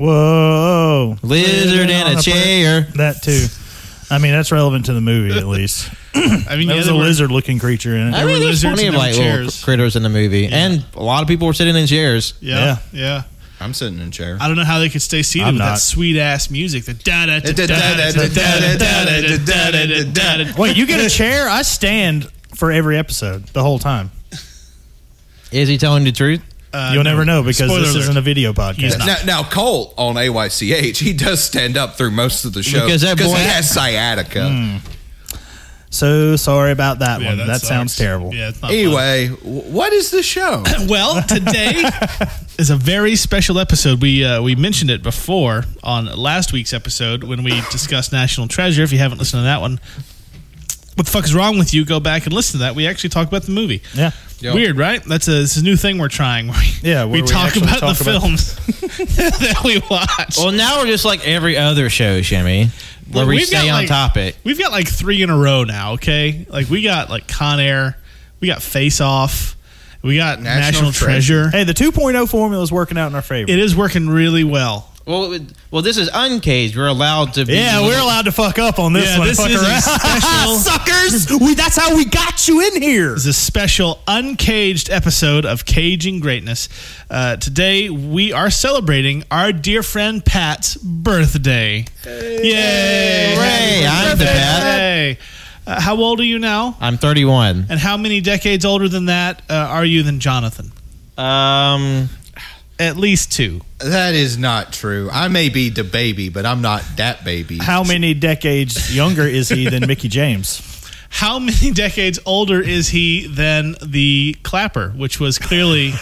Whoa. Lizard in a chair. That too. I mean, that's relevant to the movie at least. I mean, there was a lizard-looking creature in it. I mean, there's plenty of like little critters in the movie, and a lot of people were sitting in chairs. Yeah. I'm sitting in a chair. I don't know how they could stay seated with that sweet ass music. Wait, you get a chair? I stand for every episode the whole time. Is he telling the truth? You'll never know because Spoiler this alert. isn't a video podcast. Now, Colt on AYCH, he does stand up through most of the show Because that boy he has sciatica. So sorry about that one. that That sucks. sounds terrible. Yeah, it's not Anyway, what is the show? Well, today is a very special episode. We mentioned it before on last week's episode when we discussed National Treasure. If you haven't listened to that one, what the fuck is wrong with you? Go back and listen to that. We actually talk about the movie. Yeah. Yep. Weird, right? That's a new thing we're trying. Yeah, we talk actually about talk the about films that we watch. Well, now we're just like every other show, Shimmy, where we stay on topic. We've got like 3 in a row now, okay? Like we got like Con Air, we got Face Off, we got National Treasure. Hey, the 2.0 formula is working out in our favor. It is working really well. Well, this is uncaged. We're allowed to be... Yeah, we're allowed to fuck up on this one. This fuck is around. a special... Suckers! That's how we got you in here. This is a special uncaged episode of Caging Greatness. Today, we are celebrating our dear friend Pat's birthday. Yay! Hooray, I'm the Pat. Hey. How old are you now? I'm 31. And how many decades older than that are you than Jonathan? At least 2. That is not true. I may be the baby, but I'm not that baby. How many decades younger is he than Mickey James? How many decades older is he than the clapper, which was clearly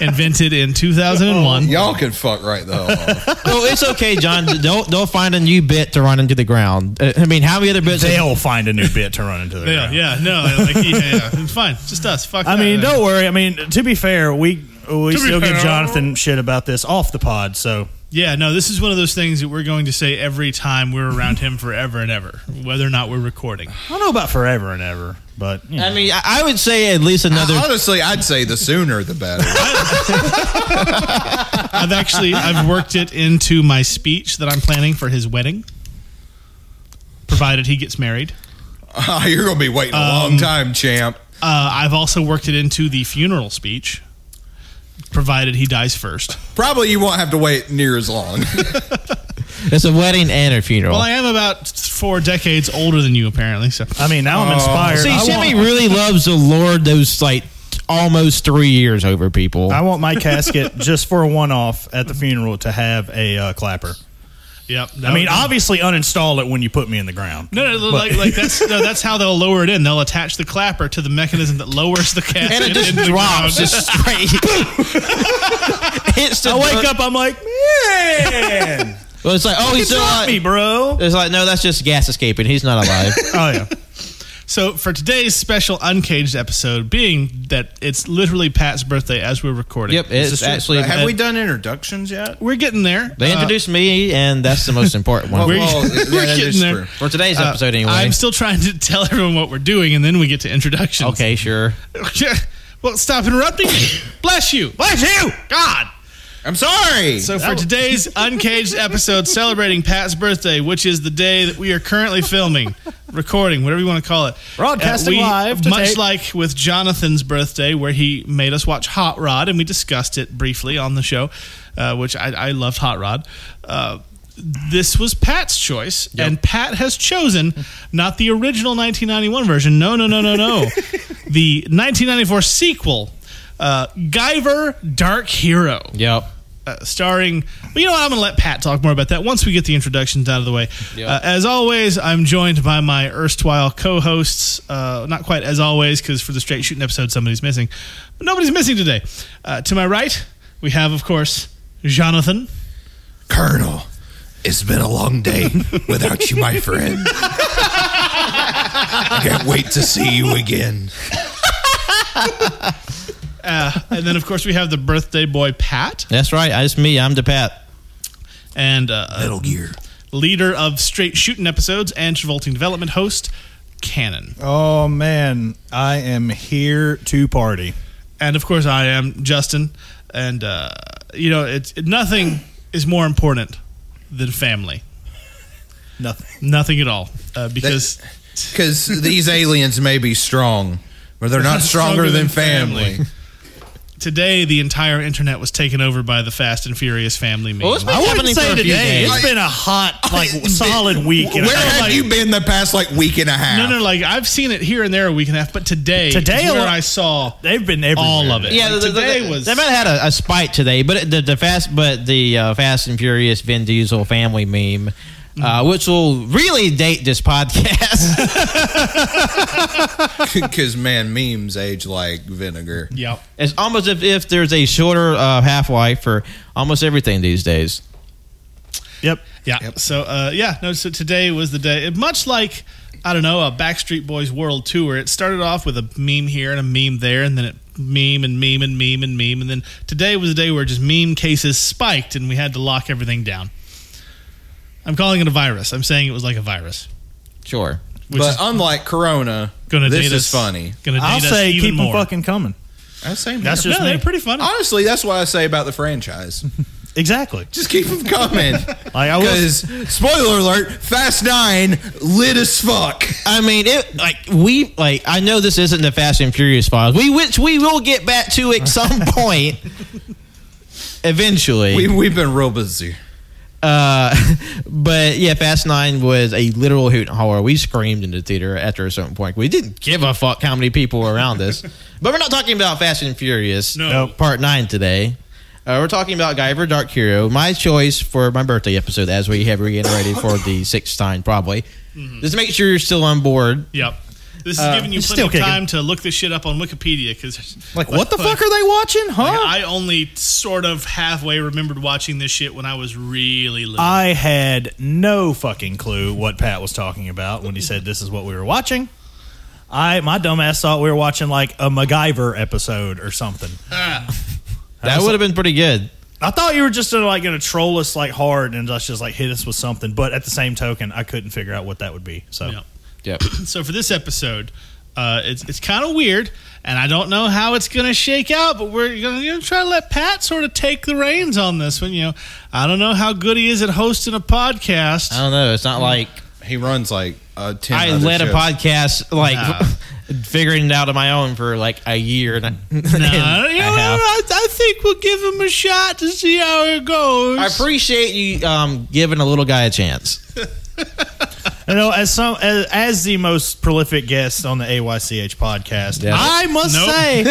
invented in 2001? Y'all can fuck right the hell off. Well, it's okay, John. Don't find a new bit to run into the ground. I mean, how many other bits? They'll find a new bit to run into the ground. It's fine. Just us. Fuck I that. mean, don't worry. I mean, to be fair, we still give Jonathan shit about this off the pod, so... Yeah, no, this is one of those things that we're going to say every time we're around him forever and ever, whether or not we're recording. I don't know about forever and ever, but... You know. I mean, I would say at least another... Honestly, I'd say the sooner the better. I've worked it into my speech that I'm planning for his wedding, provided he gets married. You're going to be waiting a long time, champ. I've also worked it into the funeral speech, provided he dies first. Probably you won't have to wait near as long. It's a wedding and a funeral. Well, I am about 4 decades older than you, apparently. So I mean, now I'm inspired. See, Shimmy really loves to lord those, like, almost 3 years over people. I want my casket, just for a one-off at the funeral, to have a clapper. Yep. I mean, obviously uninstall it when you put me in the ground. No, that's how they'll lower it in. They'll attach the clapper to the mechanism that lowers the casket. And it just drops just straight. I wake up, I'm like, man. Well, it's like, oh, he's still alive. Me, bro. It's like, no, that's just gas escaping. He's not alive. Oh, yeah. So for today's special Uncaged episode, being that it's literally Pat's birthday as we're recording. Yep, it's actually... Have we done introductions yet? We're getting there. They introduced me, and that's the most important one. We're getting there. For today's episode, anyway. I'm still trying to tell everyone what we're doing, and then we get to introductions. Okay, sure. Well, stop interrupting me. Bless you. Bless you! God. I'm sorry! So for today's Uncaged episode celebrating Pat's birthday, which is the day that we are currently filming, recording, whatever you want to call it. Broadcasting live. Much like with Jonathan's birthday, where he made us watch Hot Rod, and we discussed it briefly on the show, which I loved Hot Rod. This was Pat's choice, and Pat has chosen not the original 1991 version. No. The 1994 sequel, Guyver, Dark Hero. Yep. Starring, well, you know what? I'm going to let Pat talk more about that once we get the introductions out of the way. Yep. As always, I'm joined by my erstwhile co-hosts. Not quite as always, because for the Straight Shooting episode, somebody's missing. But nobody's missing today. To my right, we have, of course, Jonathan. Colonel, it's been a long day without you, my friend. I can't wait to see you again. And then, of course, we have the birthday boy, Pat. That's right. It's me. I'm the Pat. And Metal Gear. Leader of Straight Shooting episodes and Travolting Development host, Cannon. Oh, man. I am here to party. And, of course, I am Justin. And, it's nothing is more important than family? Nothing at all. Because these aliens may be strong, but they're not stronger than family. Today, the entire internet was taken over by the Fast and Furious family meme. Well, it's been I wouldn't happening say for a few today. days. It's been a hot, solid week. Where have you been the past week and a half? No, like I've seen it here and there a week and a half, but today is where I saw they've been everywhere. all of it. Yeah, Like, today was. They might have had a spike today, but the Fast and Furious Vin Diesel family meme, which will really date this podcast. Because, man, memes age like vinegar. Yep. It's almost if there's a shorter half-life for almost everything these days. Yep. Yeah. Yep. So, so today was the day. Much like, I don't know, a Backstreet Boys World Tour. It started off with a meme here and a meme there, and then it meme and meme and meme and meme. And then today was the day where just meme cases spiked, and we had to lock everything down. I'm calling it a virus. I'm saying it was like a virus. Sure. But unlike Corona, this is funny. I'll say keep them fucking coming. That's just me. They're pretty funny. Honestly, that's what I say about the franchise. Exactly. Just keep them coming. I Because, spoiler alert, Fast 9 lit as fuck. I mean, I know this isn't the Fast and Furious files, which we will get back to at some point. Eventually. We've been real busy. But yeah, Fast 9 was a literal hoot and holler. We screamed in the theater after a certain point. We didn't give a fuck how many people were around us. But we're not talking about Fast and Furious Part 9 today. We're talking about Guyver Dark Hero, my choice for my birthday episode, as we have reiterated for the sixth time probably. Just to make sure you're still on board. Yep. This is giving you plenty of time to look this shit up on Wikipedia. Because what the fuck are they watching, huh? I only sort of halfway remembered watching this shit when I was really little. I had no fucking clue what Pat was talking about when he said this is what we were watching. My dumbass thought we were watching like a MacGyver episode or something. That would have been pretty good. I thought you were just going to troll us hard and just hit us with something. But at the same token, I couldn't figure out what that would be. So. Yep. So for this episode, it's kind of weird, and I don't know how it's going to shake out, but we're going to try to let Pat sort of take the reins on this one. I don't know how good he is at hosting a podcast. I don't know. It's not like he runs 10 I led a podcast figuring it out on my own for a year. I think we'll give him a shot to see how it goes. I appreciate you giving a little guy a chance. As the most prolific guest on the AYCH podcast, I must say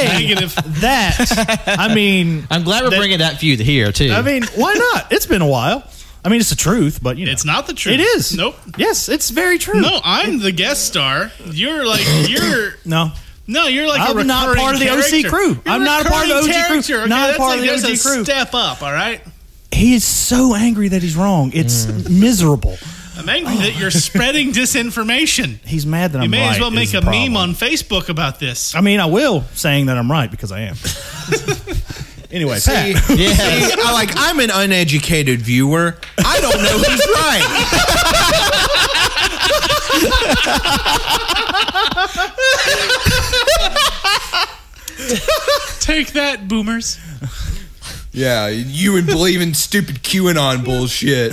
Negative. that. I mean, I'm glad we're bringing that feud here too. I mean, why not? It's been a while. I mean, it's the truth, but it's not the truth. It is. Nope. Yes, it's very true. No, I'm the guest star. You're no. No, you're like I'm not part of the OC crew. I'm not a part of the OC crew. Okay? Not a part of the OC crew. Step up, all right? He is so angry that he's wrong. It's miserable. I'm angry that you're spreading disinformation. He's mad that I'm right. You may as well make a meme on Facebook about this. I mean, I will, saying that I'm right because I am. Anyway, Pat. I'm an uneducated viewer. I don't know who's right. Take that, boomers. Yeah, you would believe in stupid QAnon bullshit.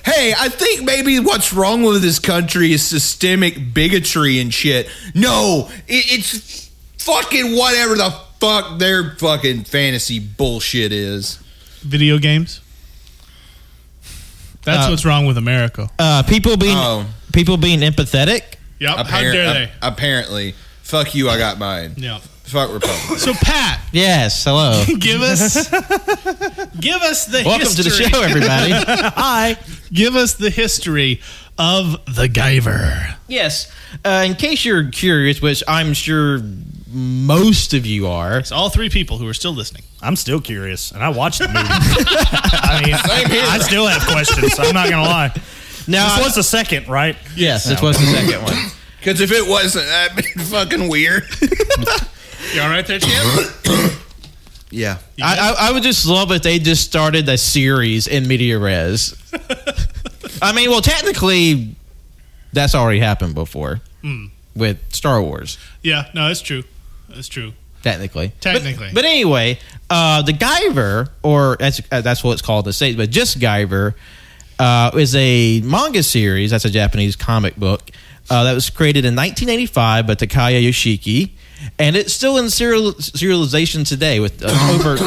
Hey, I think maybe what's wrong with this country is systemic bigotry and shit. No, it's fucking whatever the fuck their fucking fantasy bullshit is. Video games? That's what's wrong with America. People being empathetic? Yep, how dare they? Apparently. Fuck you, I got mine. Yeah. Fuck Republicans. So, Pat. Yes, hello. Give us the Welcome history. to the show, everybody. Hi. Give us the history of the Guyver. Yes. In case you're curious, which I'm sure most of you are. It's all three people who are still listening. I'm still curious, and I watched the movie. I mean, same here. I still have questions, so I'm not going to lie. Now, this was the second, right? Yes, this was the second one. Because if it wasn't, that'd be fucking weird. You all right there, Champ? Yeah. I would just love if they just started a series in media res. I mean, well, technically, that's already happened before with Star Wars. Yeah, no, it's true. It's true. Technically. Technically. But anyway, The Guyver, or that's what it's called in the States, but just Guyver, is a manga series. That's a Japanese comic book that was created in 1985 by Takaya Yoshiki, and it's still in serialization today with over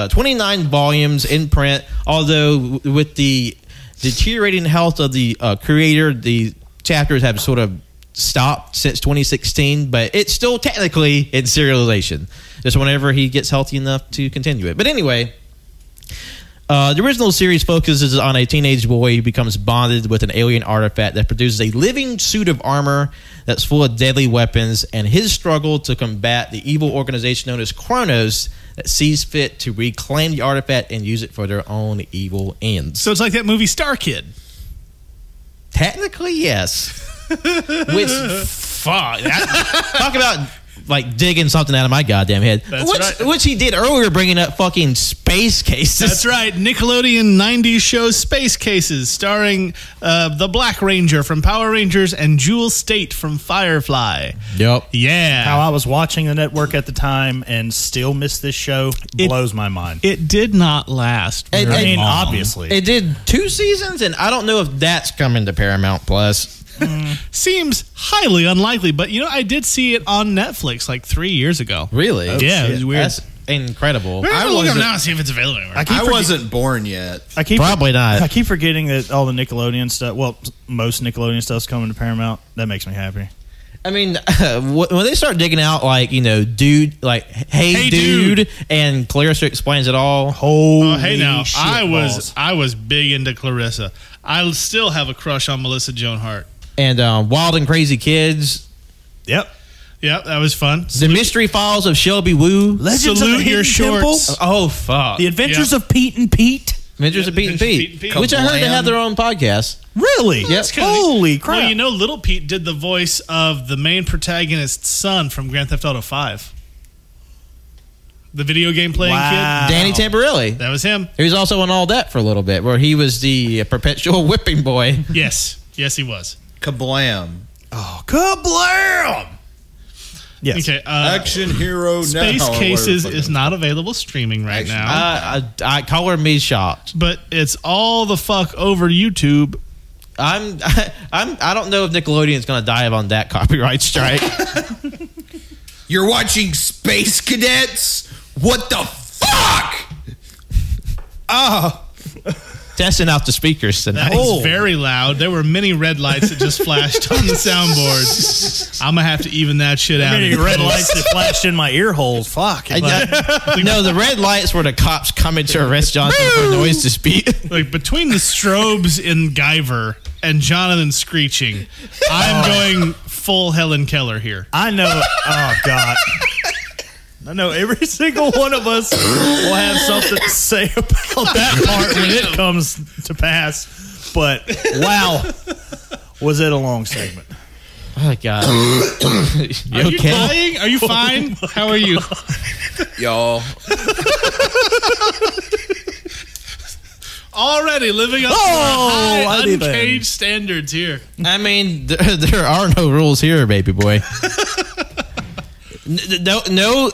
29 volumes in print. Although with the deteriorating health of the creator, the chapters have sort of stopped since 2016, but it's still technically in serialization. Just whenever he gets healthy enough to continue it. But anyway, the original series focuses on a teenage boy who becomes bonded with an alien artifact that produces a living suit of armor that's full of deadly weapons, and his struggle to combat the evil organization known as Kronos that sees fit to reclaim the artifact and use it for their own evil ends. So it's like that movie Star Kid. Technically, yes. Which, fuck. Talk about like digging something out of my goddamn head. Which he did earlier, bringing up fucking Space Cases. That's right. Nickelodeon 90s show Space Cases, starring the Black Ranger from Power Rangers and Jewel State from Firefly. Yep. Yeah. How I was watching the network at the time and still miss this show blows my mind. It did not last. Obviously. It did 2 seasons, and I don't know if that's coming to Paramount Plus. Seems highly unlikely, but I did see it on Netflix like 3 years ago. Really? Yeah, it was weird. That's incredible. I look up now and see if it's available anywhere. I wasn't born yet. Probably not. I keep forgetting that all the Nickelodeon stuff, most Nickelodeon stuff's coming to Paramount. That makes me happy. I mean, when they start digging out, like, dude, like, hey dude, and Clarissa Explains It All. Holy hey now, shit I was big into Clarissa. I still have a crush on Melissa Joan Hart. And Wild and Crazy Kids. Yep, that was fun. The Mystery Files of Shelby Woo. Legends Salute of your Hidden shorts. Temple. Oh, fuck. The Adventures of Pete and Pete. Adventures of Pete and Pete. Which I heard they have their own podcast. Really? Yep. Holy crap. Well, Little Pete did the voice of the main protagonist's son from Grand Theft Auto 5. The video game playing kid. Danny Tamborelli. That was him. He was also on All That for a little bit, where he was the perpetual whipping boy. Yes, he was. Kablam. Oh, kablam! Yes. Okay. Action hero. Space now. Cases is not available streaming right now. I color me shocked, but it's all the fuck over YouTube. I don't know if Nickelodeon's going to dive on that copyright strike. You're watching Space Cadets? What the fuck? Testing out the speakers tonight. That was very loud. There were many red lights that just flashed on the soundboard. I'm going to have to even that shit out. Many red lights that flashed in my ear holes. Fuck. No, the red lights were the cops coming to arrest Jonathan for noise dispute. Like, between the strobes in Guyver and Jonathan screeching, I'm going full Helen Keller here. I know. Oh, God. I know every single one of us will have something to say about that part when it comes to pass. But, wow, was it a long segment. Oh, God. Are you dying? Are you fine? How are you? Y'all. Already living up to high uncaged standards here. I mean, there are no rules here, baby boy. No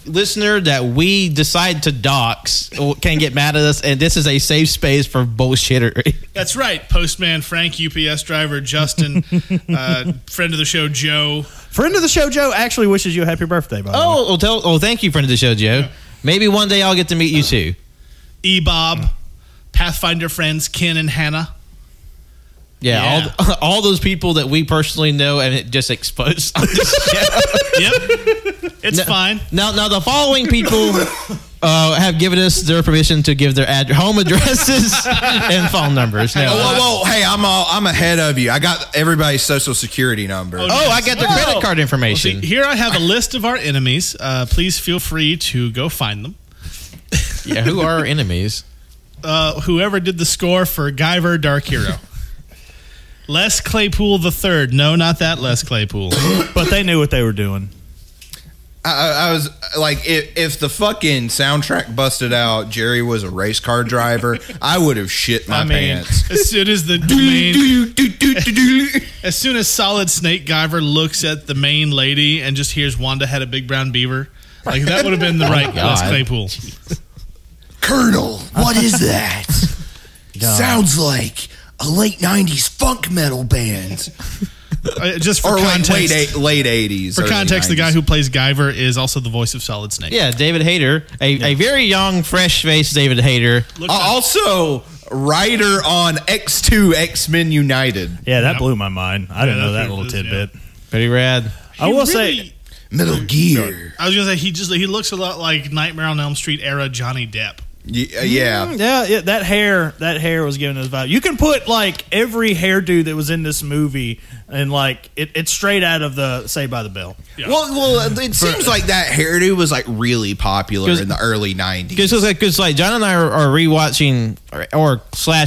listener that we decide to dox can get mad at us, and this is a safe space for bullshittery. That's right. Postman Frank, UPS driver Justin, friend of the show Joe. Friend of the show Joe actually wishes you a happy birthday, by the way. Well, thank you, friend of the show Joe. Yeah. Maybe one day I'll get to meet you too. E-Bob, Pathfinder friends Ken and Hannah. Yeah. All those people that we personally know and it just exposed on this show. Yep. It's fine. Now the following people have given us their permission to give their home addresses and phone numbers. No, whoa, hey, I'm ahead of you. I got everybody's social security number. I got their credit card information. Well, see, here I have a list of our enemies. Please feel free to go find them. Yeah, who are our enemies? Whoever did the score for Guyver Dark Hero. Les Claypool III. No, not that Les Claypool. But they knew what they were doing. I was like, if the fucking soundtrack busted out, Jerry was a race car driver, I would have shit my pants. As soon as the as soon as Solid Snake Guyver looks at the main lady and just hears Wanda had a big brown beaver, Like that would have been the right Les Claypool. Colonel, what is that? Sounds like a late 90s funk metal band. Just for context, late 80s. For context, 90s. the guy who plays Guyver is also the voice of Solid Snake. Yeah, David Hayter, a very young, fresh-faced David Hayter. Also, writer on X2 X-Men United. Yeah, that blew my mind. I didn't know that little tidbit. Pretty rad. I will say, Metal Gear. I was gonna say he looks a lot like Nightmare on Elm Street era Johnny Depp. Yeah. That hair was giving us vibe. You can put like every hairdo that was in this movie, and like it's straight out of the Saved by the Bell. Yeah. Well, it seems like that hairdo was like really popular in the early 90s. Because like John and I are rewatching or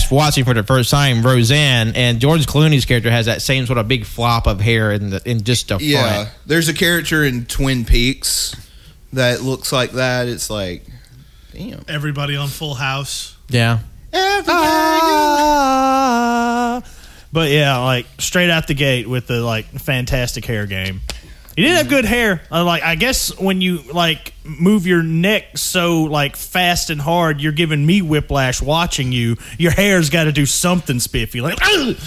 watching for the first time Roseanne, and George Clooney's character has that same sort of big flop of hair in just the front. There's a character in Twin Peaks that looks like that. It's like, damn. Everybody on Full House. Yeah. But yeah, like straight out the gate with the like fantastic hair game. He did have good hair. Like I guess when you like move your neck so like fast and hard, you're giving me whiplash watching you. Your hair's got to do something spiffy. Like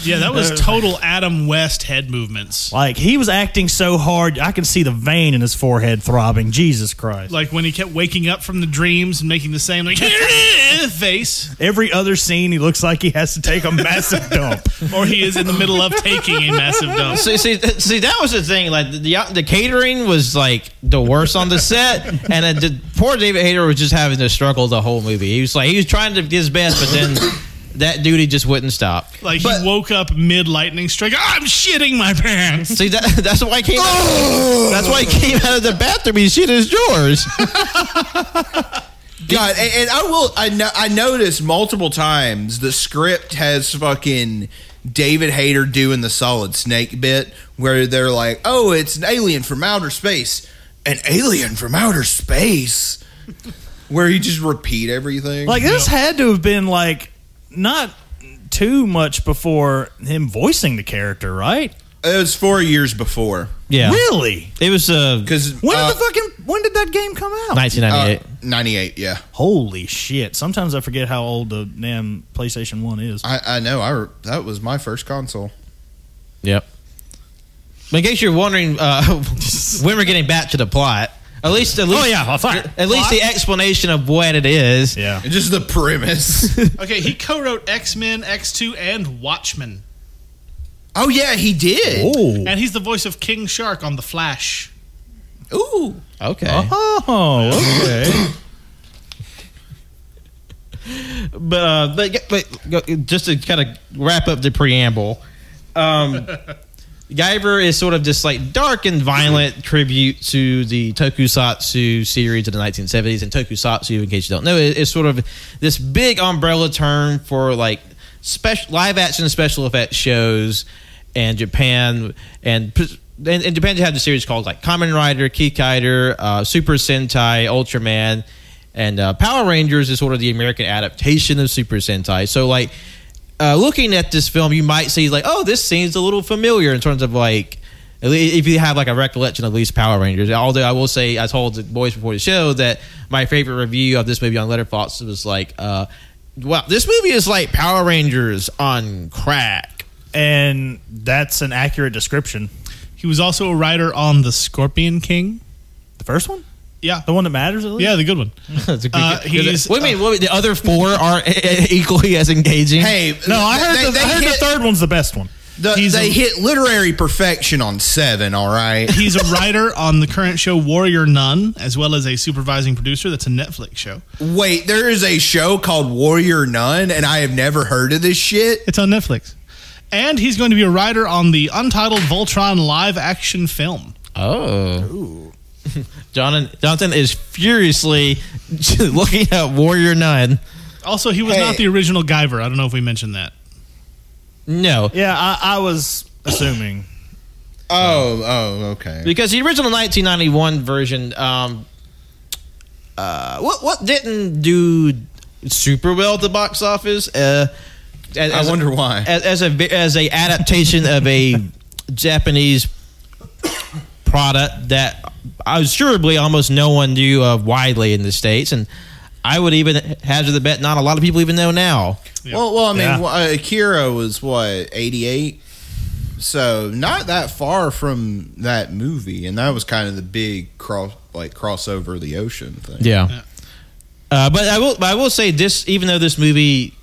yeah, that was total Adam West head movements. Like he was acting so hard, I can see the vein in his forehead throbbing. Jesus Christ! Like when he kept waking up from the dreams and making the same like face. Every other scene, he looks like he has to take a massive dump, or he is in the middle of taking a massive dump. See, that was the thing. Like the catering was like the worst on the set, and then poor David Hayter was just having to struggle the whole movie. He was trying to do his best, but then that duty just wouldn't stop. Like he woke up mid lightning strike. I'm shitting my pants. See that's why he came. That's why he came out of the bathroom. He shit his drawers. God, and I noticed multiple times the script has fucking David Hayter doing the Solid Snake bit where they're like, oh, it's an alien from outer space. An alien from outer space? Where he just repeat everything. Like this had to have been like not too much before him voicing the character, right? It was 4 years before. Yeah. Really? It was because when did that game come out? 1998. 98, yeah. Holy shit! Sometimes I forget how old the damn PlayStation 1 is. I know. That was my first console. Yep. But in case you're wondering when we're getting back to the plot, at least at least the explanation of what it is. Yeah. Just the premise. Okay, he co-wrote X-Men, X2, and Watchmen. Oh yeah, he did. Ooh. And he's the voice of King Shark on The Flash. Ooh. Okay. Oh, okay. But just to kind of wrap up the preamble, Guyver is sort of this like dark and violent tribute to the Tokusatsu series of the 1970s. And Tokusatsu, in case you don't know, is sort of this big umbrella term for like live action special effects shows in Japan. And in Japan, you have the series called like Kamen Rider, Kikaider, Super Sentai, Ultraman, and Power Rangers is sort of the American adaptation of Super Sentai. So like looking at this film, you might see like, oh, this seems a little familiar in terms of like, if you have like a recollection of at least Power Rangers. Although I will say, I told the boys before the show that my favorite review of this movie on Letterboxd was like, well, this movie is like Power Rangers on crack. And that's an accurate description. He was also a writer on The Scorpion King. The first one? Yeah. The one that matters, at least? Yeah, the good one. What do you mean? The other four are equally as engaging? Hey, No, I heard the third one's the best one. They hit literary perfection on 7, all right? He's a writer on the current show Warrior Nun, as well as a supervising producer. That's a Netflix show. Wait, there is a show called Warrior Nun, and I have never heard of this shit? It's on Netflix. And he's going to be a writer on the untitled Voltron live-action film. Oh. Ooh. Jonathan is furiously looking at Warrior Nun. Also, he was not the original Guyver. I don't know if we mentioned that. No. Yeah, I was assuming. Oh, okay. Because the original 1991 version, what didn't do super well at the box office? I wonder why. As a adaptation of a Japanese product that assuredly almost no one knew of widely in the States, and I would even hazard the bet not a lot of people even know now. Yeah. Well, I mean, Akira was what, 88? So not that far from that movie, and that was kind of the big crossover the ocean thing. Yeah. But I will say this, even though this movie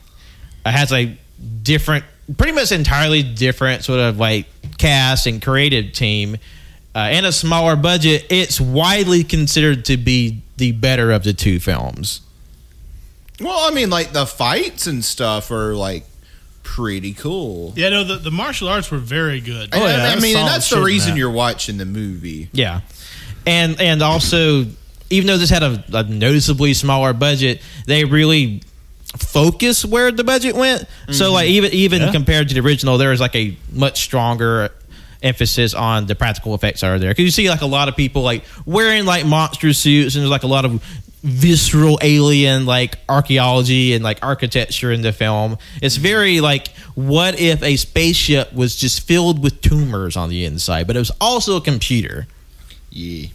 has a different, pretty much entirely different sort of like cast and creative team, and a smaller budget, it's widely considered to be the better of the two films. Well, I mean, like the fights and stuff are like pretty cool. Yeah, no, the martial arts were very good. Oh, yeah, I mean, and that's the solid shit reason in that. you're watching the movie. Yeah. And also, even though this had a noticeably smaller budget, they really focus where the budget went. So like even compared to the original, there was like a much stronger emphasis on the practical effects that are there, because you see like a lot of people like wearing like monster suits, and there's like a lot of visceral alien like archaeology and like architecture in the film. It's very like, what if a spaceship was just filled with tumors on the inside, but it was also a computer? Yeah.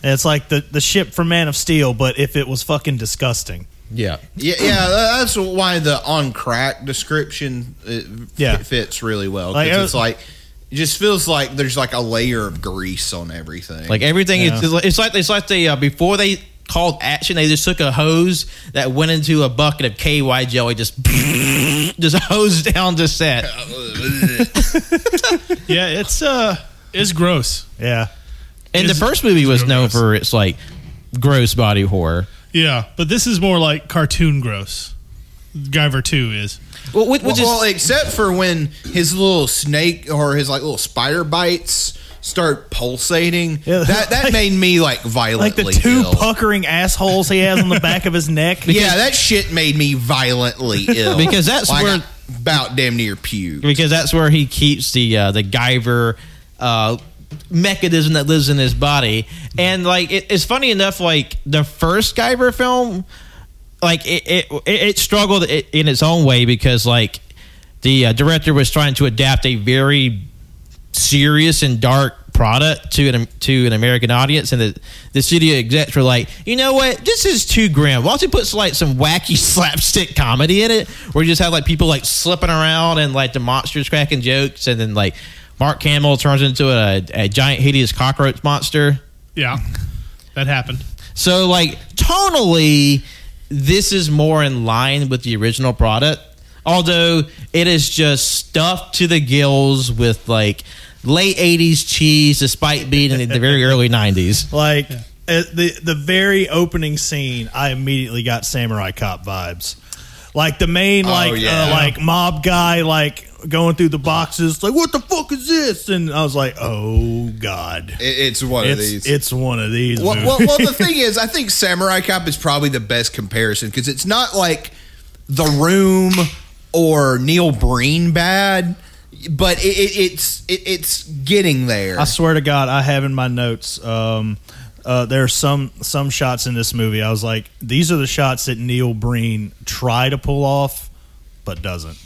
It's like the ship from Man of Steel, but if it was fucking disgusting. Yeah. Yeah, that's why the on crack description fits really well. Like, Because it's like, it just feels like there's like a layer of grease on everything. Like everything, it's like they before they called action, they just took a hose that went into a bucket of KY jelly, just hosed down the set. Yeah, it's gross. Yeah. And the first movie was known for its like gross body horror. Yeah, but this is more like cartoon gross. Guyver 2 is. Well, except for when his little snake or his like little spider bites start pulsating. Yeah. That made me like violently Like the two ill. puckering assholes he has on the back of his neck. Yeah, that shit made me violently ill. Because that's like, where I about damn near puke. because that's where he keeps the Guyver mechanism that lives in his body. And like it's funny enough, like the first Guyver film, like it struggled in its own way, because like the director was trying to adapt a very serious and dark product to an American audience, and the studio execs were like, you know what, this is too grim. Why don't you put like some wacky slapstick comedy in it, where you just have like people like slipping around and like the monsters cracking jokes, and then like Mark Hamill turns into a giant hideous cockroach monster. Yeah, that happened. So like tonally, this is more in line with the original product, although it is just stuffed to the gills with like late 80s cheese, despite being in the very early 90s. Like the very opening scene, I immediately got Samurai Cop vibes. Like the main like mob guy like going through the boxes, like, what the fuck is this? And I was like, oh god, It's one of these. It's one of these. Well, the thing is, I think Samurai Cop is probably the best comparison, because it's not like The Room or Neil Breen bad, but it's getting there. I swear to God, I have in my notes. There are some shots in this movie. I was like, these are the shots that Neil Breen try to pull off, but doesn't.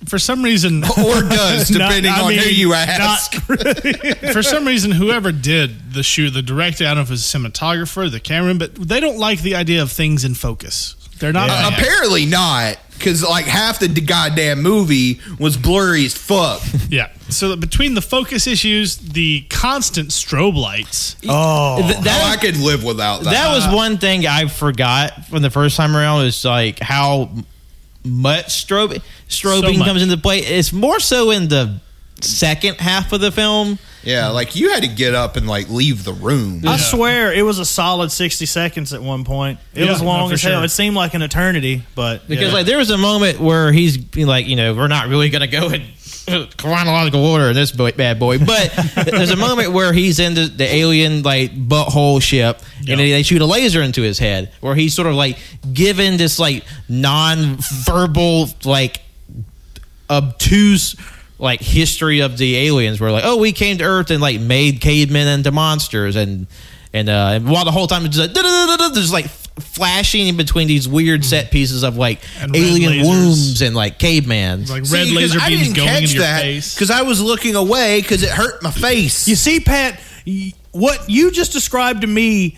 For some reason, or does, depending on who you ask. For some reason, whoever did the shoot, the director, I don't know if it was a cinematographer, the cameraman, but they don't like the idea of things in focus. They're not. Yeah. Apparently not, because like half the goddamn movie was blurry as fuck. Yeah. So between the focus issues, the constant strobe lights. I could live without that. That was one thing I forgot from the first time around, is like how much strobing comes into play. It's more so in the second half of the film. Yeah, like you had to get up and like leave the room. I swear it was a solid 60 seconds at one point. It was long as hell. Sure. It seemed like an eternity, but Because like there was a moment where he's like, you know, we're not really going to go in chronological order in this bad boy, but there's a moment where he's in the alien like butthole ship, and they shoot a laser into his head, where he's sort of like given this like non-verbal like obtuse like history of the aliens, where like, oh, we came to Earth and like made cavemen into monsters, and while the whole time it's just like, there's like flashing in between these weird set pieces of like and alien wombs and like caveman, like red laser beams going into your face. Because I was looking away because it hurt my face. you see, Pat, what you just described to me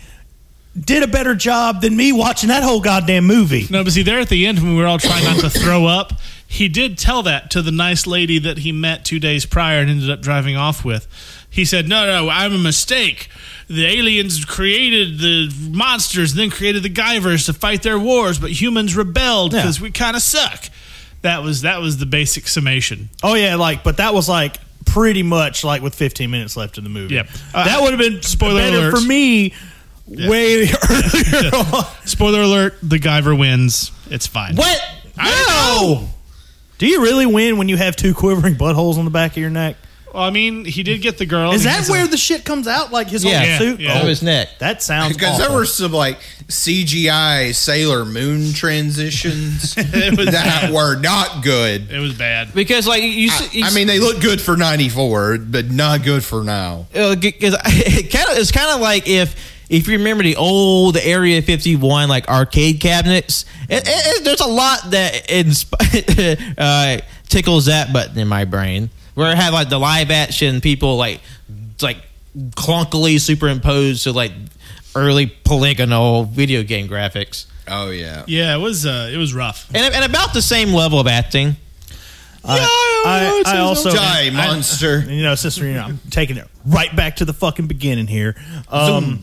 did a better job than me watching that whole goddamn movie. No, but see, there at the end when we were all trying not to throw up, he did tell that to the nice lady that he met 2 days prior and ended up driving off with. He said, no, I'm a mistake. The aliens created the monsters and then created the Guyvers to fight their wars, but humans rebelled because we kind of suck. That was the basic summation. Oh, yeah, but that was pretty much with 15 minutes left in the movie. Yep. That would have been spoiler better alert for me way earlier on. Spoiler alert, the Guyver wins. It's fine. What? I know. Do you really win when you have 2 quivering buttholes on the back of your neck? Well, I mean, he did get the girl. Is that where the shit comes out? His whole suit? Yeah. His neck. That sounds Because there were some CGI Sailor Moon transitions that were not good. It was bad. Because I mean, they look good for 94, but not good for now. It's kind of like if you remember the old Area 51 arcade cabinets, there's a lot that tickles that button in my brain. Where it had the live action people clunkily superimposed to early polygonal video game graphics. Oh yeah, yeah. It was rough and about the same level of acting. I also die monster. Sister, I'm taking it right back to the fucking beginning here. And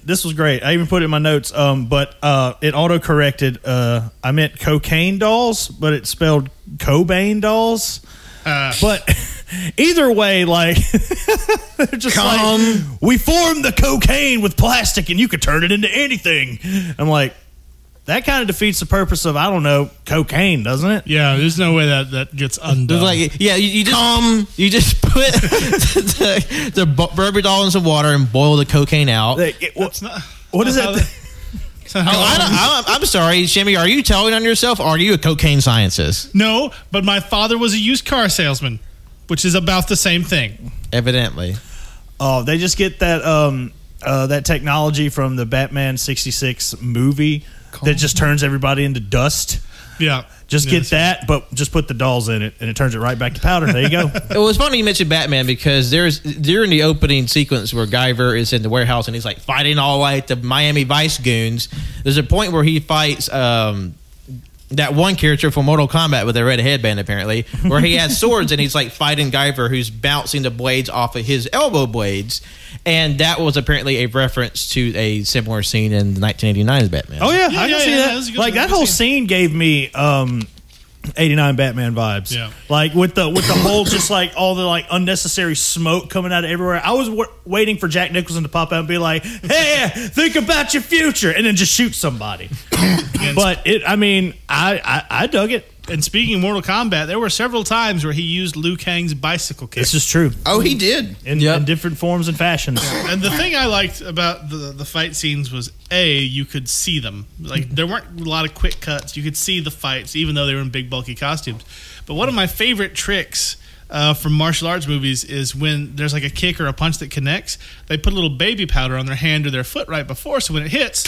this was great. I even put it in my notes. But it auto corrected. I meant cocaine dolls, but it spelled Cobain dolls. But either way, just we formed the cocaine with plastic, and you could turn it into anything. I'm like, that kind of defeats the purpose of, I don't know, cocaine, doesn't it? Yeah, there's no way that gets undone. You just put the Barbie doll in some water and boil the cocaine out. What is that? I'm sorry, Shimmy. Are you telling on yourself? Or are you a cocaine scientist? No, but my father was a used car salesman, which is about the same thing. Evidently. Oh, they just get that technology from the Batman '66 movie that just turns everybody into dust. Yeah. Just get that, but just put the dolls in it, and it turns it right back to powder. There you go. It was funny you mentioned Batman because during the opening sequence where Guyver is in the warehouse and he's fighting all the Miami Vice goons. There's a point where he fights that one character from Mortal Kombat with a red headband, apparently, where he has swords and he's fighting Guyver, who's bouncing the blades off of his elbow blades. And that was apparently a reference to a similar scene in the 1989's Batman. Oh, yeah, I can see that. That whole scene gave me 89 Batman vibes. Yeah. With the whole, just all the unnecessary smoke coming out of everywhere. I was waiting for Jack Nicholson to pop out and be like, hey, think about your future, and then just shoot somebody. But I dug it. And speaking of Mortal Kombat, there were several times where he used Liu Kang's bicycle kick. This is true. Oh, he did. In different forms and fashions. And the thing I liked about the fight scenes was, you could see them. There weren't a lot of quick cuts. You could see the fights, even though they were in big, bulky costumes. But one of my favorite tricks from martial arts movies is when there's a kick or a punch that connects, they put a little baby powder on their hand or their foot right before, so when it hits,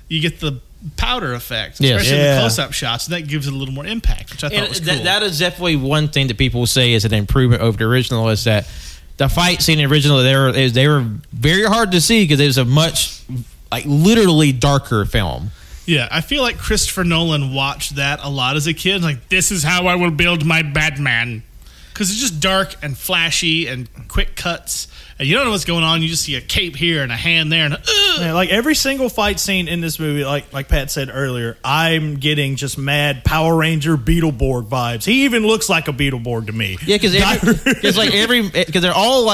you get the powder effect, especially in the close-up shots, and that gives it a little more impact, which I thought was cool. That is definitely one thing that people say is an improvement over the original, is that the fight scene in the original, they were very hard to see because it was a much, literally darker film. Yeah, I feel like Christopher Nolan watched that a lot as a kid. This is how I will build my Batman. Because it's just dark and flashy and quick cuts. And you don't know what's going on. You just see a cape here and a hand there. And every single fight scene in this movie, like Pat said earlier, I'm getting just mad Power Ranger Beetleborg vibes. He even looks like a Beetleborg to me. Yeah, because they're all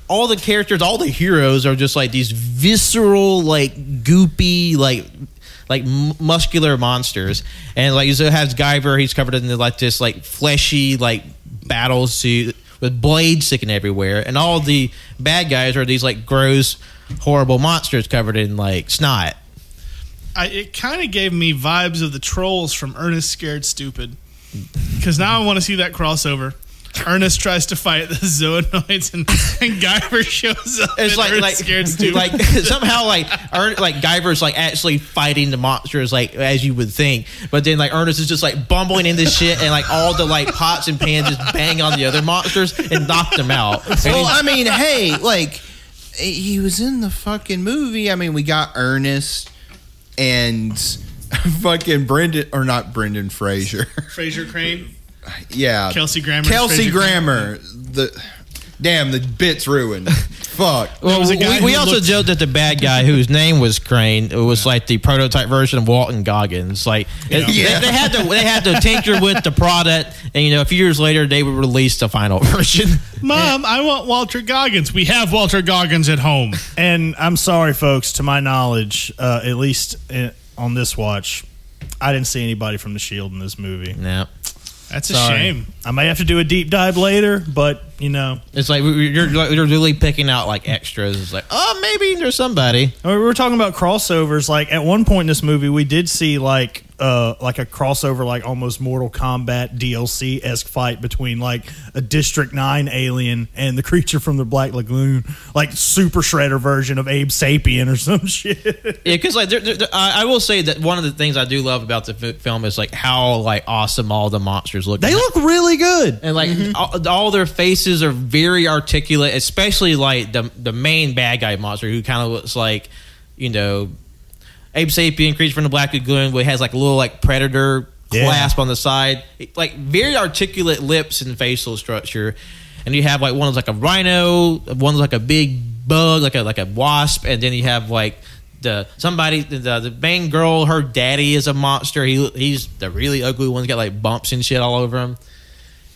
all the characters, all the heroes are just these visceral, goopy, muscular monsters. And you still have Guyver. He's covered in this fleshy battle suit with blades sticking everywhere, and all the bad guys are these gross, horrible monsters covered in snot. It kind of gave me vibes of the trolls from Ernest Scared Stupid, because now I want to see that crossover. Ernest tries to fight the Zoonoids, and Guyver shows up. It's like scared stupid. like somehow Guyver's like actually fighting the monsters like as you would think, but then like Ernest is just like bumbling into shit, and like all the like pots and pans just bang on the other monsters and knock them out. Well, I mean, hey, like he was in the fucking movie. I mean, we got Ernest and fucking Brendan Fraser. Fraser Crane. Yeah, Kelsey Grammer. The bit's ruined. Fuck. Well, we also joked that the bad guy whose name was Crane, it was like the prototype version of Walton Goggins. Like they had to tinker with the product, and a few years later they would release the final version. Mom, I want Walter Goggins. We have Walter Goggins at home. And I'm sorry, folks. To my knowledge, at least on this watch, I didn't see anybody from the Shield in this movie. No. That's a shame. I may have to do a deep dive later, but it's like you're really picking out like extras. It's like, oh, maybe there's somebody. We were talking about crossovers. Like at one point in this movie, we did see like a crossover, like almost Mortal Kombat DLC-esque fight between like a District 9 alien and the creature from the Black Lagoon, like Super Shredder version of Abe Sapien or some shit. Yeah, because like I will say that one of the things I do love about the film is like how like awesome all the monsters look. They look really good, and like all their faces are very articulate, especially like the main bad guy monster who kind of looks like Abe Sapien, creature from the Black Lagoon, where it has like a little like predator clasp on the side, like very articulate lips and facial structure. And you have like one's like a rhino, one's like a big bug, like a wasp, and then you have like the main girl, her daddy is a monster. He's the really ugly one. He's got like bumps and shit all over him.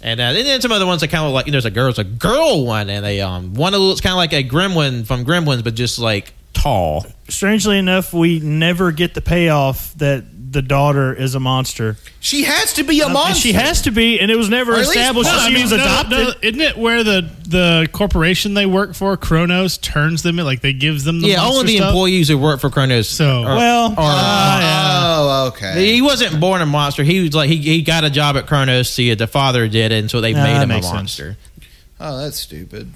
And then some other ones that kind of like there's a girl one, and one that looks kind of like a gremlin from Gremlins, but just like tall. Strangely enough, we never get the payoff that the daughter is a monster. She has to be a monster. She has to be, and it was never established that she was adopted. Isn't it where the corporation they work for, Kronos, turns them, like they gives them the monster only the stuff? Employees who work for Kronos. Okay. He wasn't born a monster. He was like he got a job at Kronos. See, the father did it, and so they made him a monster. Sense. Oh, that's stupid.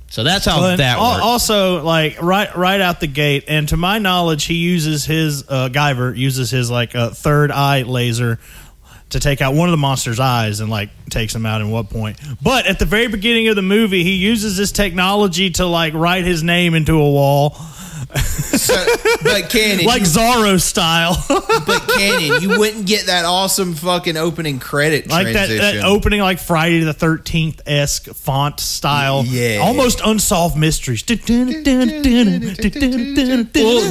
So that's how that works. Also, like right out the gate, and to my knowledge, he uses his Guyver uses his like third eye laser to take out one of the monster's eyes and like takes him out in what point. But at the very beginning of the movie, he uses this technology to like write his name into a wall. But Cannon, like Zorro style. But Cannon, you wouldn't get that awesome fucking opening credit like transition. that opening like Friday the 13th-esque font style. Yeah. Almost unsolved mysteries. Well,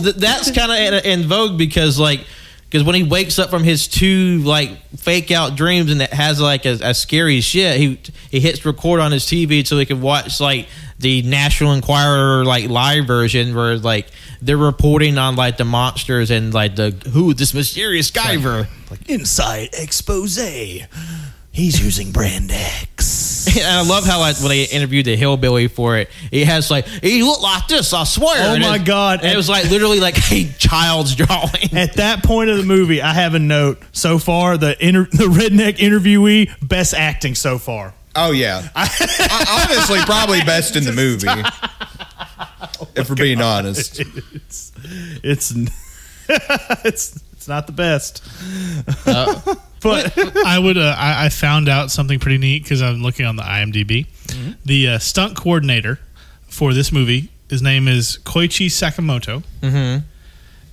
that's kind of in vogue because when he wakes up from his two like fake out dreams and it has like a scary shit, he hits record on his TV so he can watch like the National Enquirer like live version where like they're reporting on like the monsters and like this mysterious Guyver. Like inside expose. He's using Brand X. And I love how when they interviewed the hillbilly for it, he has like he looked like this, I swear. Oh my god! And it was like literally like a child's drawing. At that point of the movie, I have a note. So far, the redneck interviewee, best acting so far. Oh yeah, honestly, probably best in the movie. If we're being honest, it's not the best. But I found out something pretty neat because I'm looking on the IMDb. Mm-hmm. The stunt coordinator for this movie, his name is Koichi Sakamoto,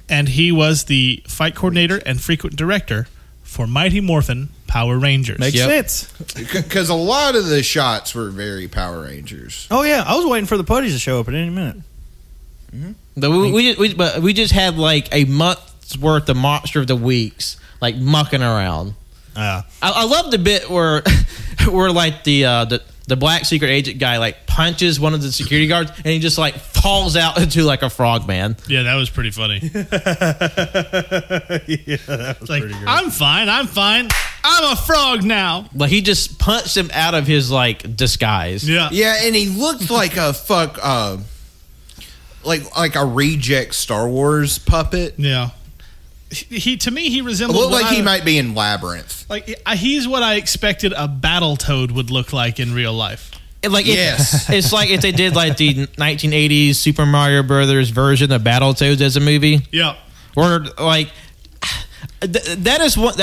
and he was the fight coordinator and frequent director for Mighty Morphin Power Rangers. Makes sense. Because a lot of the shots were very Power Rangers. Oh yeah, I was waiting for the putties to show up at any minute. Mm-hmm. But we just had like a month's worth of Monster of the Weeks like mucking around. I love the bit where like the black secret agent guy like punches one of the security guards and he just like falls out into like a frog man. Yeah, that was pretty funny. Yeah, that was like, pretty good. I'm fine. I'm a frog now. Like he just punched him out of his like disguise. Yeah, and he looked like a like a reject Star Wars puppet. Yeah. He to me he resembles. Look like he might be in Labyrinth. Like he's what I expected a Battletoad would look like in real life. Like Yes. it's like if they did like the 1980s Super Mario Brothers version of Battletoads as a movie. Yeah. Or like that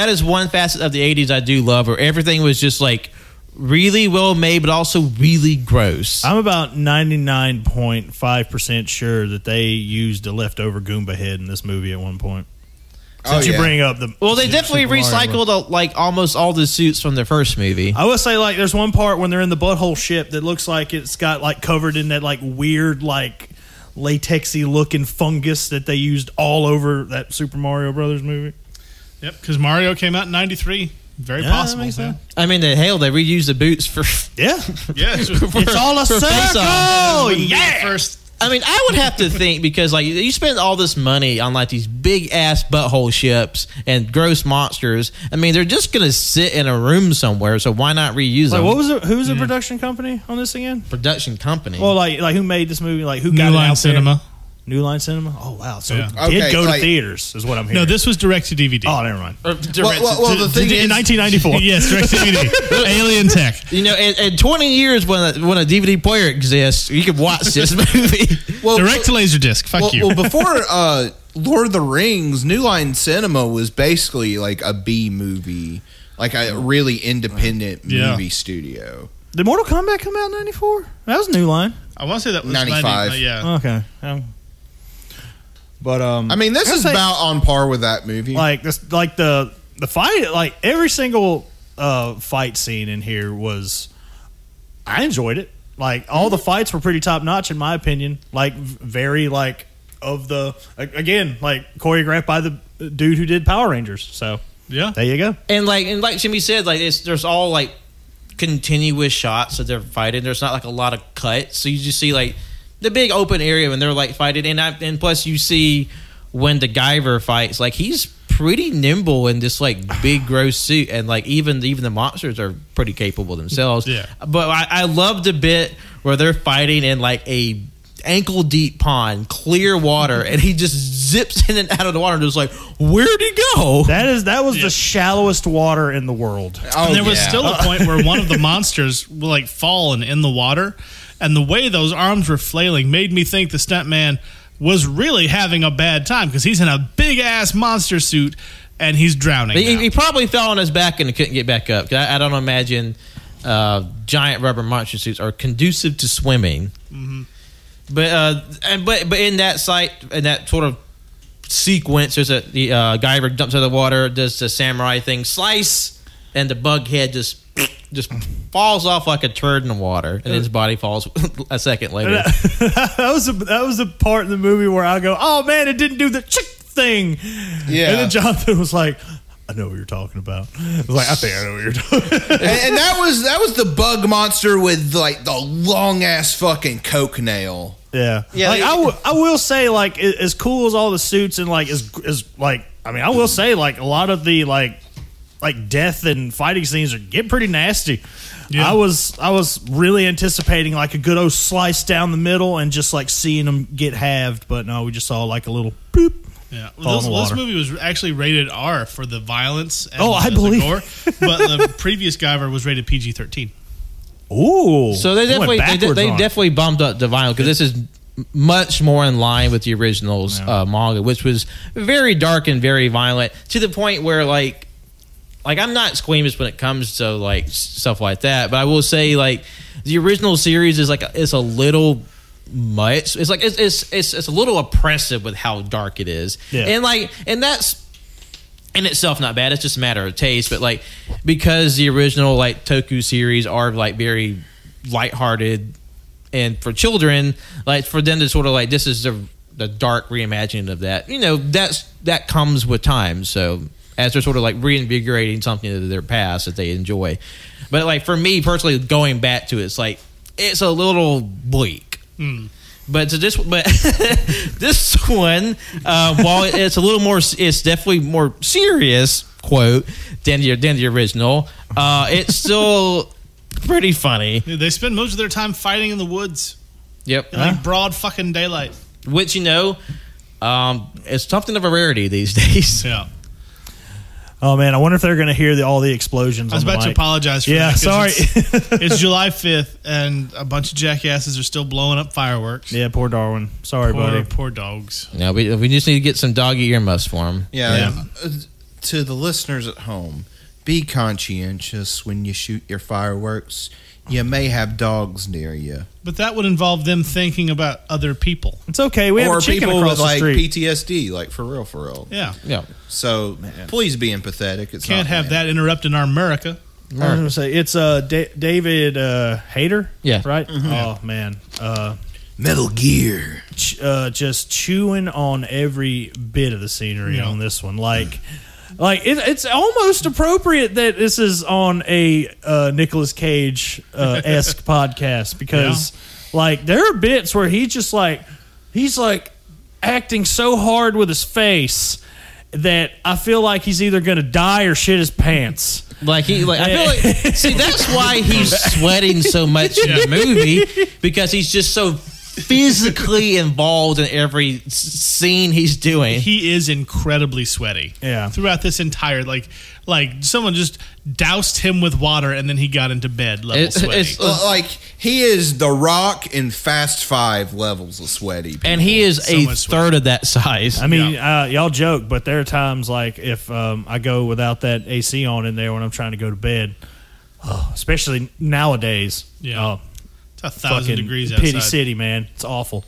is one facet of the 80s I do love, where everything was just like really well made, but also really gross. I'm about 99.5% sure that they used a leftover Goomba head in this movie at one point. Since you bring up the well, they definitely recycled like almost all the suits from the first movie. I would say like there's one part when they're in the butthole ship that looks like it's got like covered in that like weird like latexy looking fungus that they used all over that Super Mario Brothers movie. Yep, because Mario came out in '93. Very possible. Sense. I mean, they reused the boots for Yeah, it's all a circle. Yeah. First. I mean, I would have to think, because like you spend all this money on like these big ass butthole ships and gross monsters. I mean, they're just gonna sit in a room somewhere, so why not reuse them? What was it? Who's the production company on this again? Production company. Well, like who made this movie? Like who got New it Line out Cinema. There? New Line Cinema. Oh wow! So Yeah. it did Okay, go like- to theaters, is what I'm hearing. No, this was direct to DVD. Oh, never mind. Well, the thing in is, 1994. Yes, direct to DVD. Alien tech. you know, in 20 years when a DVD player exists, you can watch this movie. well, Direct to Laserdisc. Fuck you. Well, before Lord of the Rings, New Line Cinema was basically like a B movie, like a really independent movie studio. Did Mortal Kombat come out in 94? That was New Line. I want to say that was 95. 90, yeah. Okay. But I mean, this is about on par with that movie. like this, like the fight, like every single fight scene in here was. I enjoyed it. Like all the fights were pretty top notch in my opinion. Like very like of the again like choreographed by the dude who did Power Rangers. So Yeah. there you go. And like Jimmy said, like there's all like continuous shots that they're fighting. There's not like a lot of cuts, so you just see like the big open area when they're like fighting, and plus you see when the Guyver fights, like he's pretty nimble in this like big gross suit, and like even the monsters are pretty capable themselves. Yeah. But I love the bit where they're fighting in like a ankle deep pond, clear water, and he just zips in and out of the water and just like, where'd he go? That was the shallowest water in the world. And there was still a point where one of the monsters will like fall and in the water, and the way those arms were flailing made me think the stuntman was really having a bad time, because he's in a big ass monster suit and he's drowning. He probably fell on his back and couldn't get back up. 'Cause I don't imagine giant rubber monster suits are conducive to swimming. Mm-hmm. But in that site, in that sort of sequence, there's the Guyver jumps out of the water, does the samurai thing, slice, and the bug head just falls off like a turd in the water, and his body falls a second later. that was the part in the movie where I go, oh man, it didn't do the chick thing. Yeah. And then Jonathan was like, I know what you're talking about. I was like, I think I know what you're talking about. and that was the bug monster with like the long ass fucking coke nail. Yeah. Like, I will say, like, as cool as all the suits and like as like, I mean, I will say, like, a lot of the like death and fighting scenes get pretty nasty. Yeah. I was really anticipating like a good old slice down the middle and just like seeing them get halved, but no, we just saw like a little boop. Yeah, well, this movie was actually rated R for the violence. And I believe. the gore, but the previous Guyver was rated PG-13. Ooh, so they definitely bumped up the violence, because this is much more in line with the original's manga, which was very dark and very violent, to the point where like I'm not squeamish when it comes to like stuff like that, but I will say like the original series is like it's a little much. It's like it's a little oppressive with how dark it is, and that's in itself not bad. It's just a matter of taste. But like because the original like Toku series are like very lighthearted and for children, like for them to sort of like this is the dark reimagining of that. You know, that comes with time. So as they're sort of like reinvigorating something of their past that they enjoy. But like for me personally, going back to it, it's like it's a little bleak. But this one, while it's a little more, it's definitely more serious quote than the original. It's still pretty funny. They spend most of their time fighting in the woods. Yep, in like broad fucking daylight. Which, you know, It's something of a rarity these days. Yeah. Oh man, I wonder if they're going to hear all the explosions. I was on the about to mic. apologize for Yeah, that. sorry. It's July 5th, and a bunch of jackasses are still blowing up fireworks. Yeah, poor Darwin. Sorry, buddy. Poor dogs. No, we just need to get some doggy earmuffs for him. Yeah. To the listeners at home, be conscientious when you shoot your fireworks. You may have dogs near you. But that would involve them thinking about other people. It's okay. We have Or a chicken people across with the street. PTSD, like for real. Yeah. Yeah. So please be empathetic. It's Can't not have bad. that interrupting our America. I was going to say, it's David Hayter. Yeah. Right? Oh, man. Metal Gear. Just chewing on every bit of the scenery on this one. It's almost appropriate that this is on a Nicolas Cage esque podcast because there are bits where he's acting so hard with his face that I feel like he's either going to die or shit his pants. I feel like see that's why he's sweating so much in the movie, because he's just so physically involved in every scene he's doing. He is incredibly sweaty. Yeah. Throughout this entire like someone just doused him with water and then he got into bed level sweaty. He is The Rock in Fast 5 levels of sweaty. People. And he is So a much sweat. third of that size. I mean, y'all joke, but there are times if I go without that AC on in there when I'm trying to go to bed, especially nowadays. Yeah. It's 1,000 Fucking degrees outside. Pity City, man. It's awful.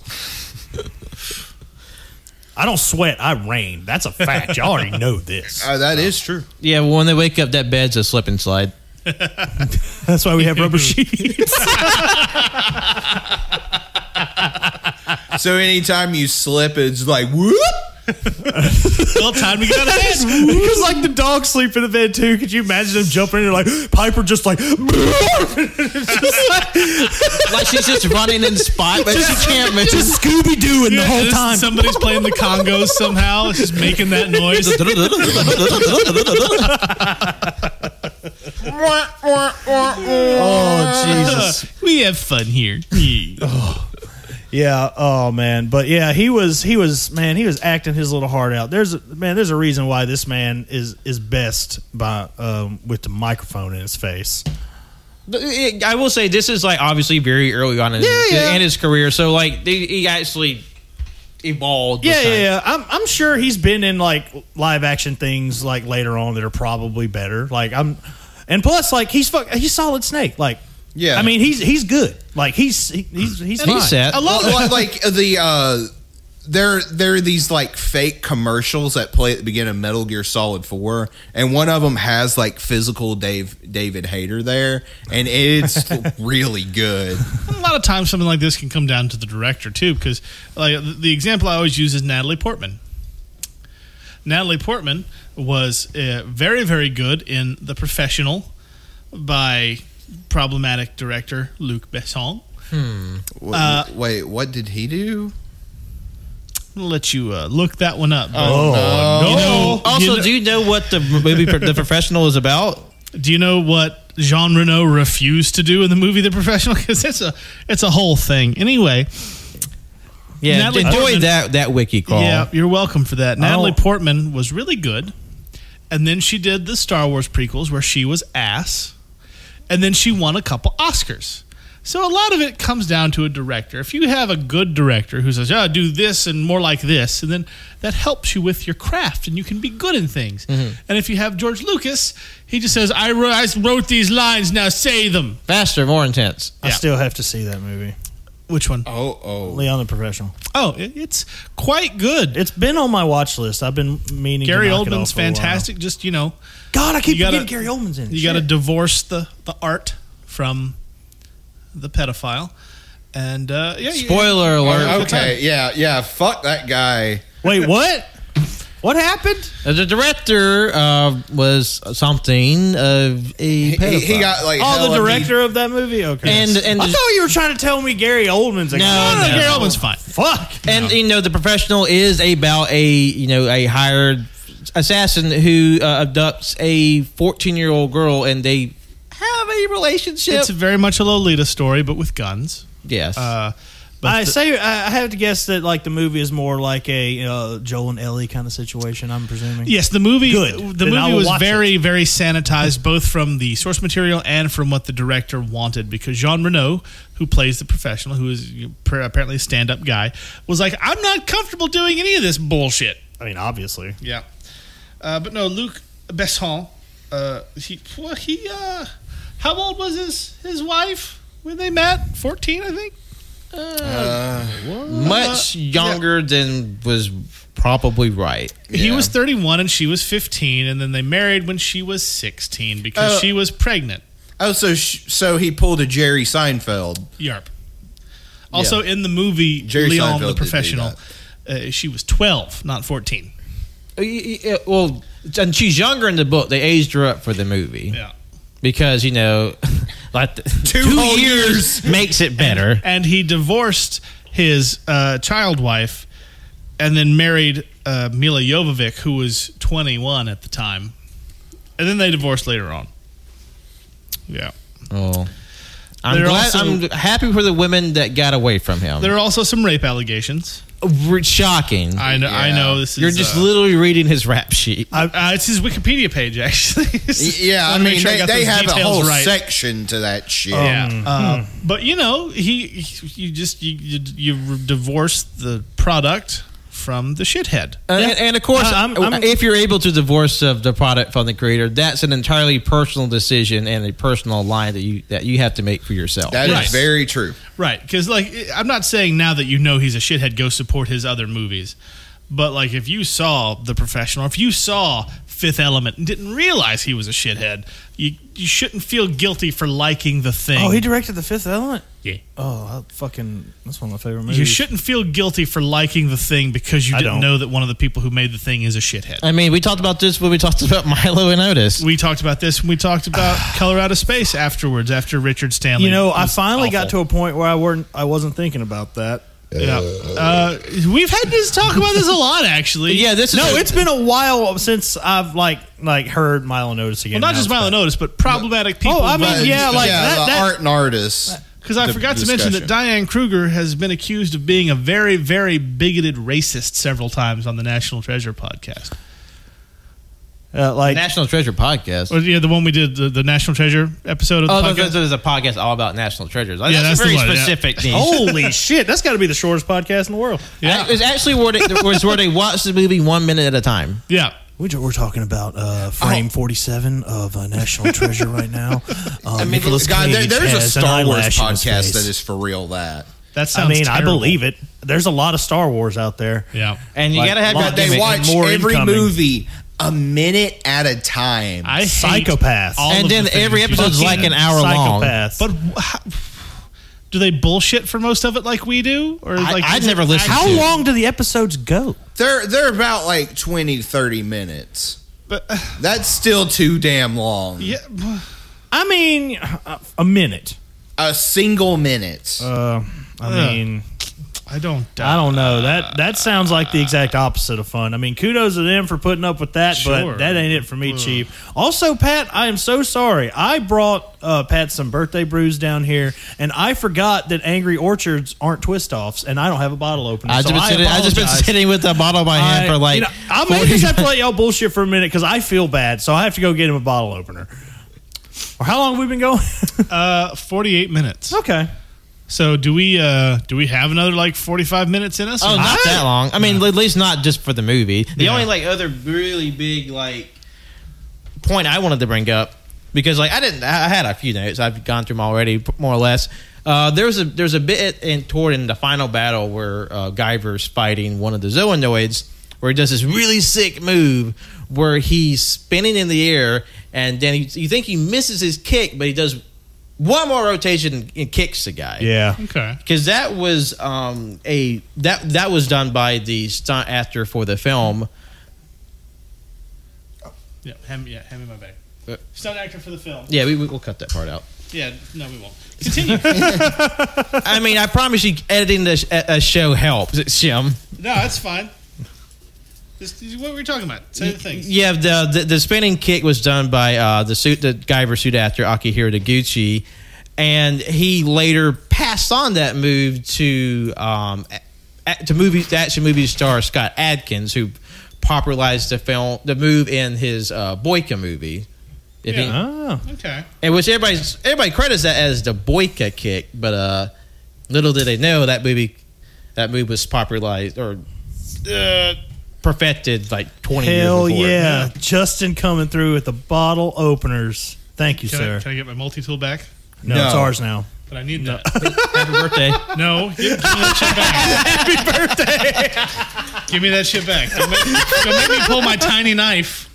I don't sweat. I rain. That's a fact. Y'all already know this. That is true. Yeah, well, when they wake up, that bed's a slip and slide. That's why we have rubber sheets. So anytime you slip, it's like, whoop. Well, time to get out of bed. Because the dogs sleep in the bed too. Could you imagine them jumping in there Piper just Like she's just running in spot, but she can't move. just Scooby Dooing the whole Just time. Somebody's playing the congos somehow. It's just making that noise. Oh Jesus. We have fun here. Yeah. Oh man. But yeah, he was acting his little heart out. There's a reason why this man is best by with the microphone in his face. I will say this is obviously very early on in his career, so he actually evolved. Yeah. I'm sure he's been in live action things later on that are probably better. And plus he's Solid Snake. Yeah. I mean he's good. He's fine. He's set. I love it. There are these fake commercials that play at the beginning of Metal Gear Solid 4, and one of them has physical David Hayter there, and it's really good. A lot of times something like this can come down to the director too, because the example I always use is Natalie Portman. Natalie Portman was very, very good in The Professional by problematic director Luc Besson. Wait, what did he do? I'll let you look that one up. Do you know what the movie The Professional is about? Do you know what Jean Reno refused to do in the movie The Professional? Because it's a whole thing. Anyway, Yeah, Natalie enjoy Portman- that wiki crawl. yeah, you're welcome for that. Natalie Portman was really good, and then she did the Star Wars prequels where she was ass, and then she won a couple Oscars. So a lot of it comes down to a director. If you have a good director who says, do this and more like this, and then that helps you with your craft and you can be good in things. Mm-hmm. And if you have George Lucas, he just says, I wrote these lines, now say them. Faster, more intense. I still have to see that movie. Which one? Leon the Professional. Oh, it's quite good. It's been on my watch list. I've been meaning Gary to knock it Oldman's off for a while. fantastic. Just, God, I keep You gotta- forgetting Gary Oldman's in it. you got to divorce the art from the pedophile. And Spoiler alert. Okay, yeah, fuck that guy. Wait, what? What happened? The director was something of a pedophile. He got The director of that movie? Okay. And I thought you were trying to tell me Gary Oldman's. No, Gary Oldman's fine. Fuck. And The Professional is about a hired assassin who abducts a 14-year-old girl, and they have a relationship. It's very much a Lolita story, but with guns. Yes. I have to guess that like the movie is more like a Joel and Ellie kind of situation. I'm presuming. Yes, the movie. Good. The movie was very, very sanitized, both from the source material and from what the director wanted. Because Jean Reno, who plays the professional, who is apparently a stand-up guy, was like, "I'm not comfortable doing any of this bullshit." I mean, obviously. Yeah, but no, Luc Besson. How old was his wife when they met? 14, I think. Much younger than was probably right. He was 31 and she was 15, and then they married when she was 16 because she was pregnant. Oh, so he pulled a Jerry Seinfeld. Yarp. Also, in the movie Jerry Leon Seinfeld the Professional, she was 12, not 14. Well, and she's younger in the book. They aged her up for the movie. Yeah. Because, like 2 years makes it better. And he divorced his child wife and then married Mila Jovovich, who was 21 at the time. And then they divorced later on. Yeah. Oh. I'm happy for the women that got away from him. There are also some rape allegations. Shocking. I know. Yeah. I know. This is. You're just literally reading his rap sheet. It's his Wikipedia page, actually. Yeah, I mean, they have a whole section to that shit. Yeah. But you divorce the product from the shithead. And of course, if you're able to divorce the product from the creator, that's an entirely personal decision and a personal line that you have to make for yourself. That is very true. Right, because I'm not saying now that you know he's a shithead, go support his other movies. But like if you saw The Professional, if you saw Fifth Element and didn't realize he was a shithead, you shouldn't feel guilty for liking The Thing. Oh, he directed The Fifth Element? Yeah. Oh, that's one of my favorite movies. You shouldn't feel guilty for liking The Thing because you didn't know that one of the people who made The Thing is a shithead. I mean, we talked about this when we talked about Milo and Otis. We talked about this when we talked about Color Out of Space afterwards, after Richard Stanley. I finally got to a point where I wasn't thinking about that. Yeah, we've had to talk about this a lot, actually. Yeah, it's been a while since I've like heard Milo and Otis again. Well, not just Milo and Otis, but problematic people. Oh, I mean, that art and artists. Because I forgot to mention that Diane Kruger has been accused of being a very, very bigoted racist several times on the National Treasure podcast. National Treasure podcast. Well, yeah, the one we did, the National Treasure episode of the podcast. There's a podcast all about national treasures. That's a very the one, specific niche. Holy shit, that's got to be the shortest podcast in the world. Yeah, it's actually where they watch the movie 1 minute at a time. Yeah. We're talking about frame 47 of National Treasure right now. Nicolas Cage there's a has Star an Wars eyelash in his podcast face. that is for real. That sounds terrible. I believe it. There's a lot of Star Wars out there. Yeah. And you got to have they watch every movie a minute at a time. I hate Psychopaths. And then every episode's like an hour long. But do they bullshit for most of it like we do? Or I've never listened to How it. long do the episodes go? They're about like 20-30 minutes. But that's still too damn long. Yeah. I mean, a minute. A single minute. I don't know. That sounds like the exact opposite of fun. I mean, kudos to them for putting up with that, but that ain't it for me, Chief. Also, Pat, I am so sorry. I brought Pat some birthday brews down here, and I forgot that Angry Orchards aren't twist-offs, and I don't have a bottle opener. I've just been sitting with the bottle in my hand for like. I may just have to let y'all bullshit for a minute because I feel bad, so I have to go get him a bottle opener. Or how long have we been going? 48 minutes. Okay. So do we have another like 45 minutes in us? Oh, not that long. I mean, at least not just for the movie. The only other really big point I wanted to bring up, because I had a few notes. I've gone through them already, more or less. There's a bit toward the final battle where Guyver's fighting one of the Zoanoids, where he does this really sick move where he's spinning in the air, and then you think he misses his kick, but he does one more rotation and kicks the guy. Yeah. Okay. Because that was that was done by the stunt actor for the film. Yeah, hand me my bag. Stunt actor for the film. Yeah, we'll cut that part out. Yeah, no, we won't. Continue. I mean, I promise you, editing a show helps. Shim. No, that's fine. What were we talking about? Say the things. Yeah, the spinning kick was done by the Guyver suit actor Akihiro Taguchi, and he later passed on that move to action movie star Scott Adkins, who popularized the move in his Boyka movie. Okay. And which everybody credits that as the Boyka kick, but little did they know that move was popularized or perfected like 20 years before. Hell yeah. Justin coming through with the bottle openers. Thank you, sir. Can I get my multi-tool back? No, it's ours now. But I need that. Happy birthday. No, give me that shit back. Happy birthday. Give me that shit back. Don't make me pull my tiny knife.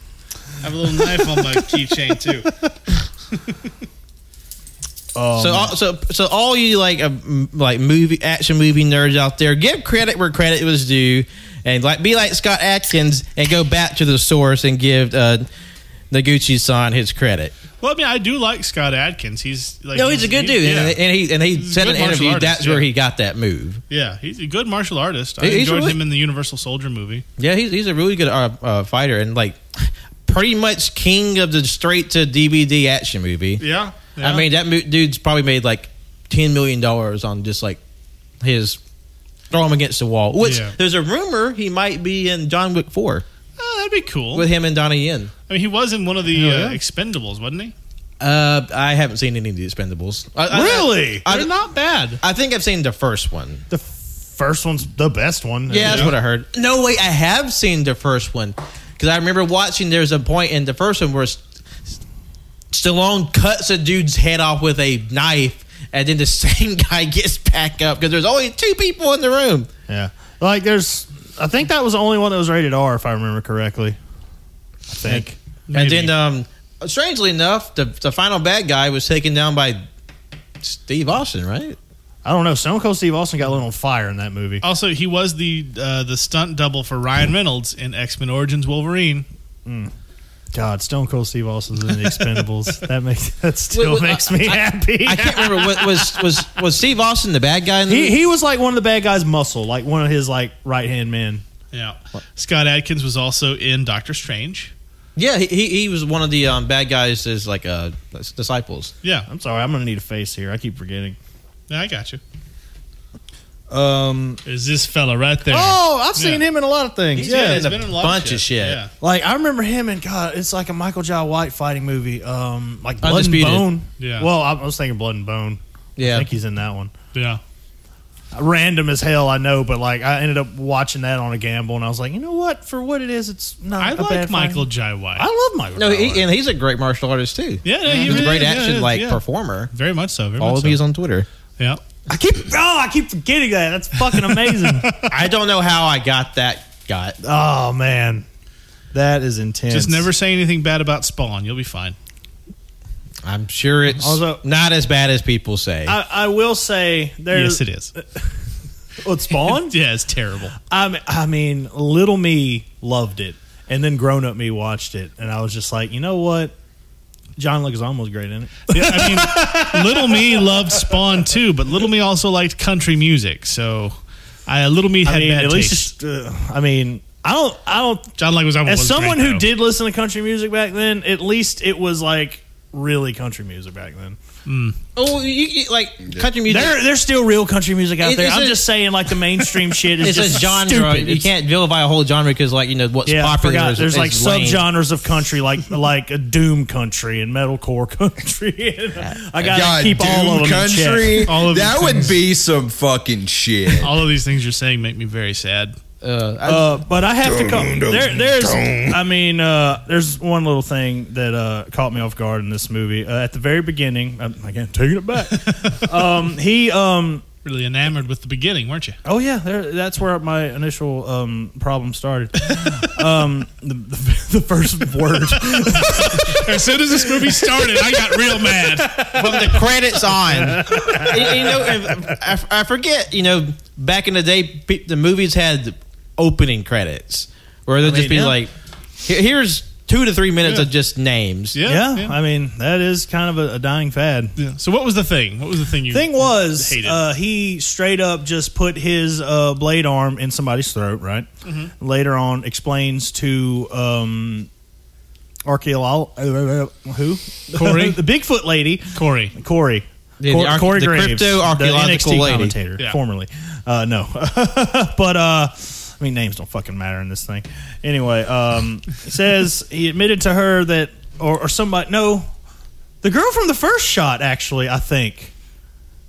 I have a little knife on my keychain, too. So all you like action movie nerds out there, give credit where credit was due, and be like Scott Adkins and go back to the source and give Noguchi-san his credit. Well, I mean, I do like Scott Adkins. He's a good dude, yeah. and he said in an interview that's where he got that move. Yeah, he's a good martial artist. I enjoyed him in the Universal Soldier movie. Yeah, he's a really good fighter, and pretty much king of the straight to DVD action movie. Yeah. I mean, that dude's probably made like $10 million on just like his throw him against the wall. Which there's a rumor he might be in John Wick 4. Oh, that'd be cool with him and Donnie Yen. I mean, he was in one of the Expendables, wasn't he? I haven't seen any of the Expendables. Really? They're not bad. I think I've seen the first one. The first one's the best one. Yeah, that's what I heard. No, wait, I have seen the first one. Because I remember watching, there's a point in the first one where Stallone cuts a dude's head off with a knife, and then the same guy gets back up because there's only 2 people in the room. Yeah. I think that was the only one that was rated R, if I remember correctly. I think. And then, strangely enough, the final bad guy was taken down by Steve Austin, right? I don't know. Stone Cold Steve Austin got lit on fire in that movie. Also, he was the stunt double for Ryan Reynolds in X-Men Origins Wolverine. God, Stone Cold Steve Austin's in the Expendables. that still makes me happy. I can't remember. Was Steve Austin the bad guy in the movie? He was like one of the bad guys' muscle, like one of his like right-hand men. Yeah. Scott Adkins was also in Doctor Strange. Yeah, he was one of the bad guys' disciples. Yeah. I'm sorry, I'm going to need a face here. I keep forgetting. Yeah, I got you. Is this fella right there? Oh, I've seen him in a lot of things. He's been in a bunch of shit. Yeah. Like, I remember him in, God, it's like a Michael Jai White fighting movie. Like Blood Undisputed. and Bone. Yeah. Well, I was thinking Blood and Bone. Yeah. I think he's in that one. Yeah. Random as hell, I know, but like I ended up watching that on a gamble, and I was like, you know what? For what it is, it's not. I a like bad Michael fight. Jai White. I love Michael. No, Jai White. and he's a great martial artist too. Yeah, he's really a great is. action performer. Very much so. Very All much of so. these on Twitter. Yeah. I keep forgetting that. That's fucking amazing. I don't know how I got that. Oh man, that is intense. Just never say anything bad about Spawn. You'll be fine. I'm sure it's not as bad as people say. I will say Yes, it is. What, Spawn? Yeah, it's terrible. I mean, little me loved it, and then grown up me watched it, and I was just like, you know what? John Leguizamo's great in it. Yeah, I mean, little me loved Spawn too, but little me also liked country music. So, little me had bad at taste. least, I mean, I don't. John Leguizamo As was someone great, who though. did listen to country music back then, at least it was like really country music back then. Oh, like country music. There's still real country music out there. I'm just saying, like the mainstream shit is it's just a genre. stupid. You can't vilify a whole genre because, like, what's I popular. forgot. Is, there's like is lame. subgenres of country, like a doom country and metalcore country. I gotta keep all of them country. in check. All of that these would things. be some fucking shit. All of these things you're saying make me very sad. But I have to call. There's one little thing that caught me off guard in this movie. At the very beginning, again taking it back. He Really enamored with the beginning, weren't you? Oh yeah, that's where my initial problem started. The first word. As soon as this movie started, I got real mad. From the credits on. I forget. Back in the day, the movies had opening credits where they'll just be like, "Here's 2 to 3 minutes of just names." Yeah, I mean that is kind of a dying fad. Yeah. So what was the thing? What was the thing you hated? He straight up just put his blade arm in somebody's throat, right? Mm-hmm. Later on explains to who? Corey? The Bigfoot lady. Corey. Corey the Graves, crypto archaeological the NXT lady. commentator, formerly. No, but I mean, names don't fucking matter in this thing. Anyway, it says he admitted to her that, or somebody, no, the girl from the first shot, actually, I think,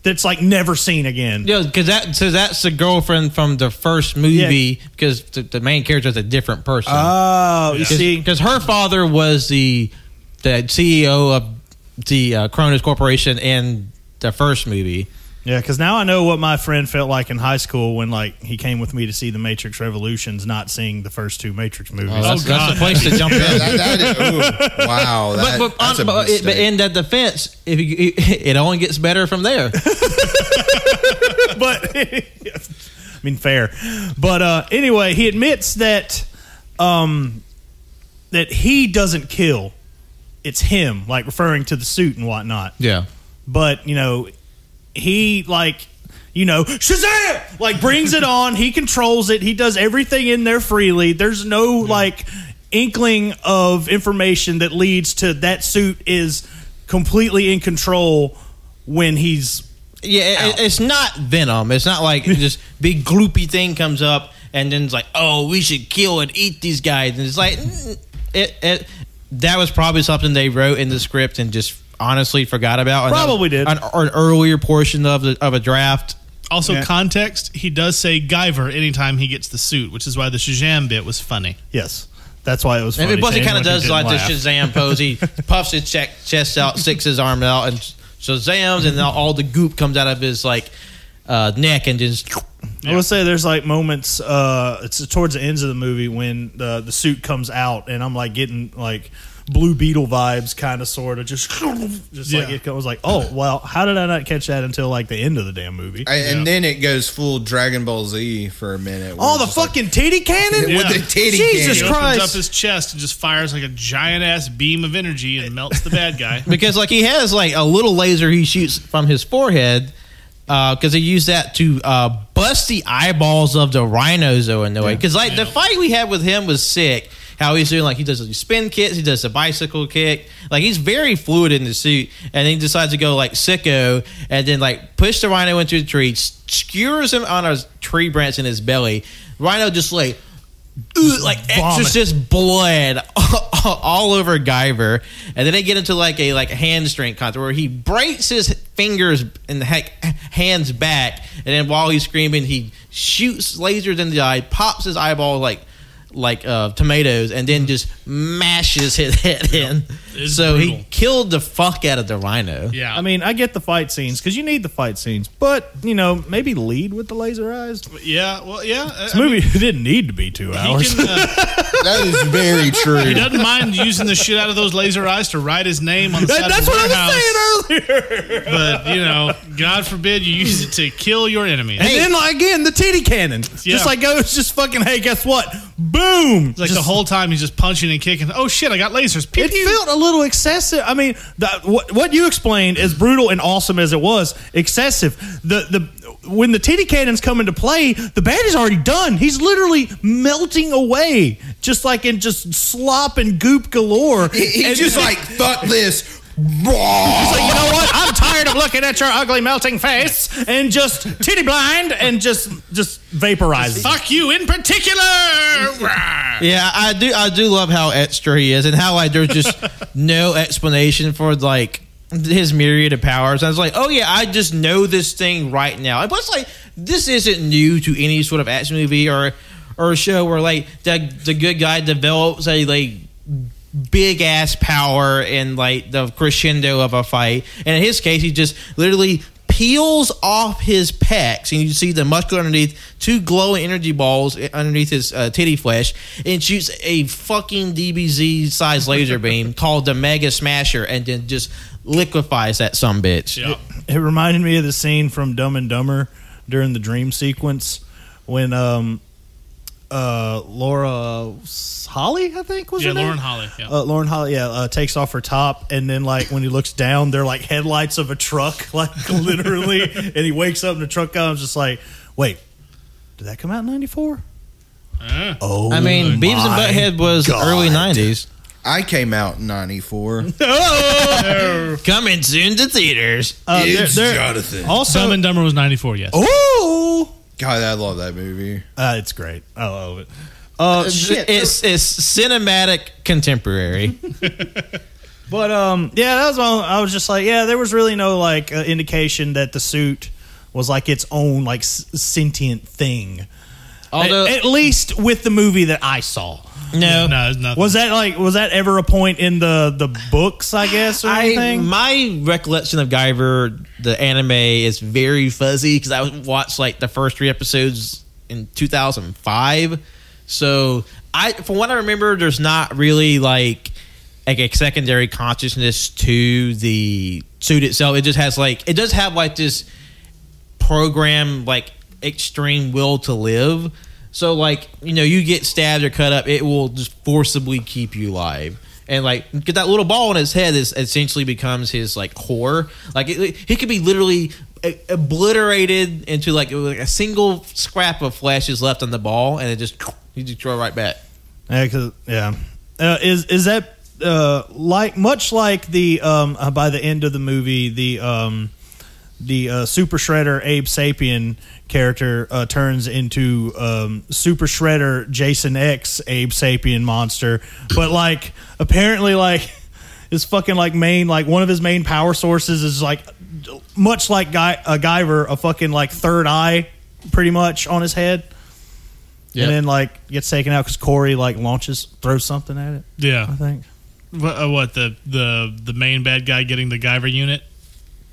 that's like never seen again. Yeah, because that's the girlfriend from the first movie, because the main character is a different person. Oh, you see, because her father was the CEO of the Kronos Corporation in the first movie. Yeah, because now I know what my friend felt like in high school when he came with me to see The Matrix Revolutions, not seeing the first two Matrix movies. That's the place to jump in. Wow, that's a mistake. But in that defense, it only gets better from there. But I mean, fair. But anyway, he admits that that he doesn't kill. It's him, like referring to the suit and whatnot. Yeah. But he Shazam! Like brings it on. He controls it. He does everything in there freely. There's no inkling of information that leads to that suit is completely in control when he's out. It's not Venom. It's not like this big gloopy thing comes up and then it's like, oh, we should kill and eat these guys. And it's like that was probably something they wrote in the script and just honestly forgot about. Probably did. An earlier portion of a draft. Also, context, he does say Guyver anytime he gets the suit, which is why the Shazam bit was funny. Yes. That's why it was funny. And plus, he kind of does like the Shazam pose. He puffs his chest out, sticks his arm out, and Shazams, and all the goop comes out of his neck and just... I would say there's moments, it's towards the ends of the movie when the suit comes out, and I'm getting Blue Beetle vibes, kind of, sort of, just it was like, oh, well, how did I not catch that until the end of the damn movie? And then it goes full Dragon Ball Z for a minute. Oh, the fucking titty cannon? With the titty Jesus cannon. Christ. He opens up his chest and just fires a giant ass beam of energy and melts the bad guy. Because he has a little laser he shoots from his forehead, because he used that to bust the eyeballs of the Rhinozo in the way. Because the fight we had with him was sick. How he's doing, he does spin kicks, he does a bicycle kick. He's very fluid in the suit, and then he decides to go sicko, and then push the Rhino into the tree, skewers him on a tree branch in his belly. Rhino just exorcist blood all over Guyver, and then they get into a hand strength contest where he breaks his fingers and hands back, and then while he's screaming, he shoots lasers in the eye, pops his eyeball like tomatoes, and then just mashes his head in. So brutal. He killed the fuck out of the Rhino. Yeah, I mean, I get the fight scenes because you need the fight scenes, but maybe lead with the laser eyes. Yeah, well, yeah. This movie didn't need to be 2 hours. That is very true. He doesn't mind using the shit out of those laser eyes to write his name on the side of the warehouse. That's what I was saying earlier. But God forbid you use it to kill your enemies. And then again, the titty cannon, goes just fucking. Hey, guess what? Boom! It's the whole time he's just punching and kicking. Oh shit! I got lasers. It felt a little excessive. I mean, what you explained, as brutal and awesome as it was, excessive. When the titty cannons come into play, the bad is already done. He's literally melting away, just in slop and goop galore. He's just fuck this. He's like, you know what? I'm tired of looking at your ugly melting face, and just titty blind and just vaporize. Fuck you in particular. Yeah, I do love how extra he is, and how there's just no explanation for his myriad of powers. I was like, oh yeah, I just know this thing right now. But it's this isn't new to any sort of action movie or a show where the good guy develops a big ass power in the crescendo of a fight, and in his case he just literally peels off his pecs, and you see the muscle underneath, 2 glowing energy balls underneath his titty flesh, and shoots a fucking DBZ size laser beam called the Mega Smasher, and then just liquefies that sumbitch. Yep. It reminded me of the scene from Dumb and Dumber during the dream sequence when Laura Holly, I think, was her name? Lauren Holly. Yeah. Lauren Holly, takes off her top, and then when he looks down, they're headlights of a truck, literally. And he wakes up, and the truck comes, just wait, did that come out in '94? Oh, I mean, Beavis and Butthead was early '90s. I came out in 94. Coming soon to theaters. It's Jonathan. Also, Dumb and Dumber was 94, yes. Oh! God, I love that movie. It's great. I love it. It's cinematic contemporary. But yeah, that was I was just like, yeah, there was really no like indication that the suit was like its own like sentient thing. Although, at least with the movie that I saw. No, it's nothing. Was that ever a point in the books, I guess, or anything? My recollection of Guyver, the anime, is very fuzzy because I watched like the first 3 episodes in 2005. So from what I remember, there's not really like a secondary consciousness to the suit itself. It just has it does have like this program like extreme will to live. So like, you get stabbed or cut up, it will just forcibly keep you alive. And like, get that little ball in his head is essentially becomes his like core. Like he could be literally obliterated into like a single scrap of flesh is left on the ball, and you just throw it right back. Yeah. Is that much like the by the end of the movie the Super Shredder Abe Sapien character turns into Super Shredder Jason X Abe Sapien monster, but like apparently like his fucking like main like one of his main power sources is like much like Guyver, a fucking like third eye pretty much on his head. Yep. And then like gets taken out because Corey like throws something at it. Yeah, I think. What the main bad guy getting the Guyver unit?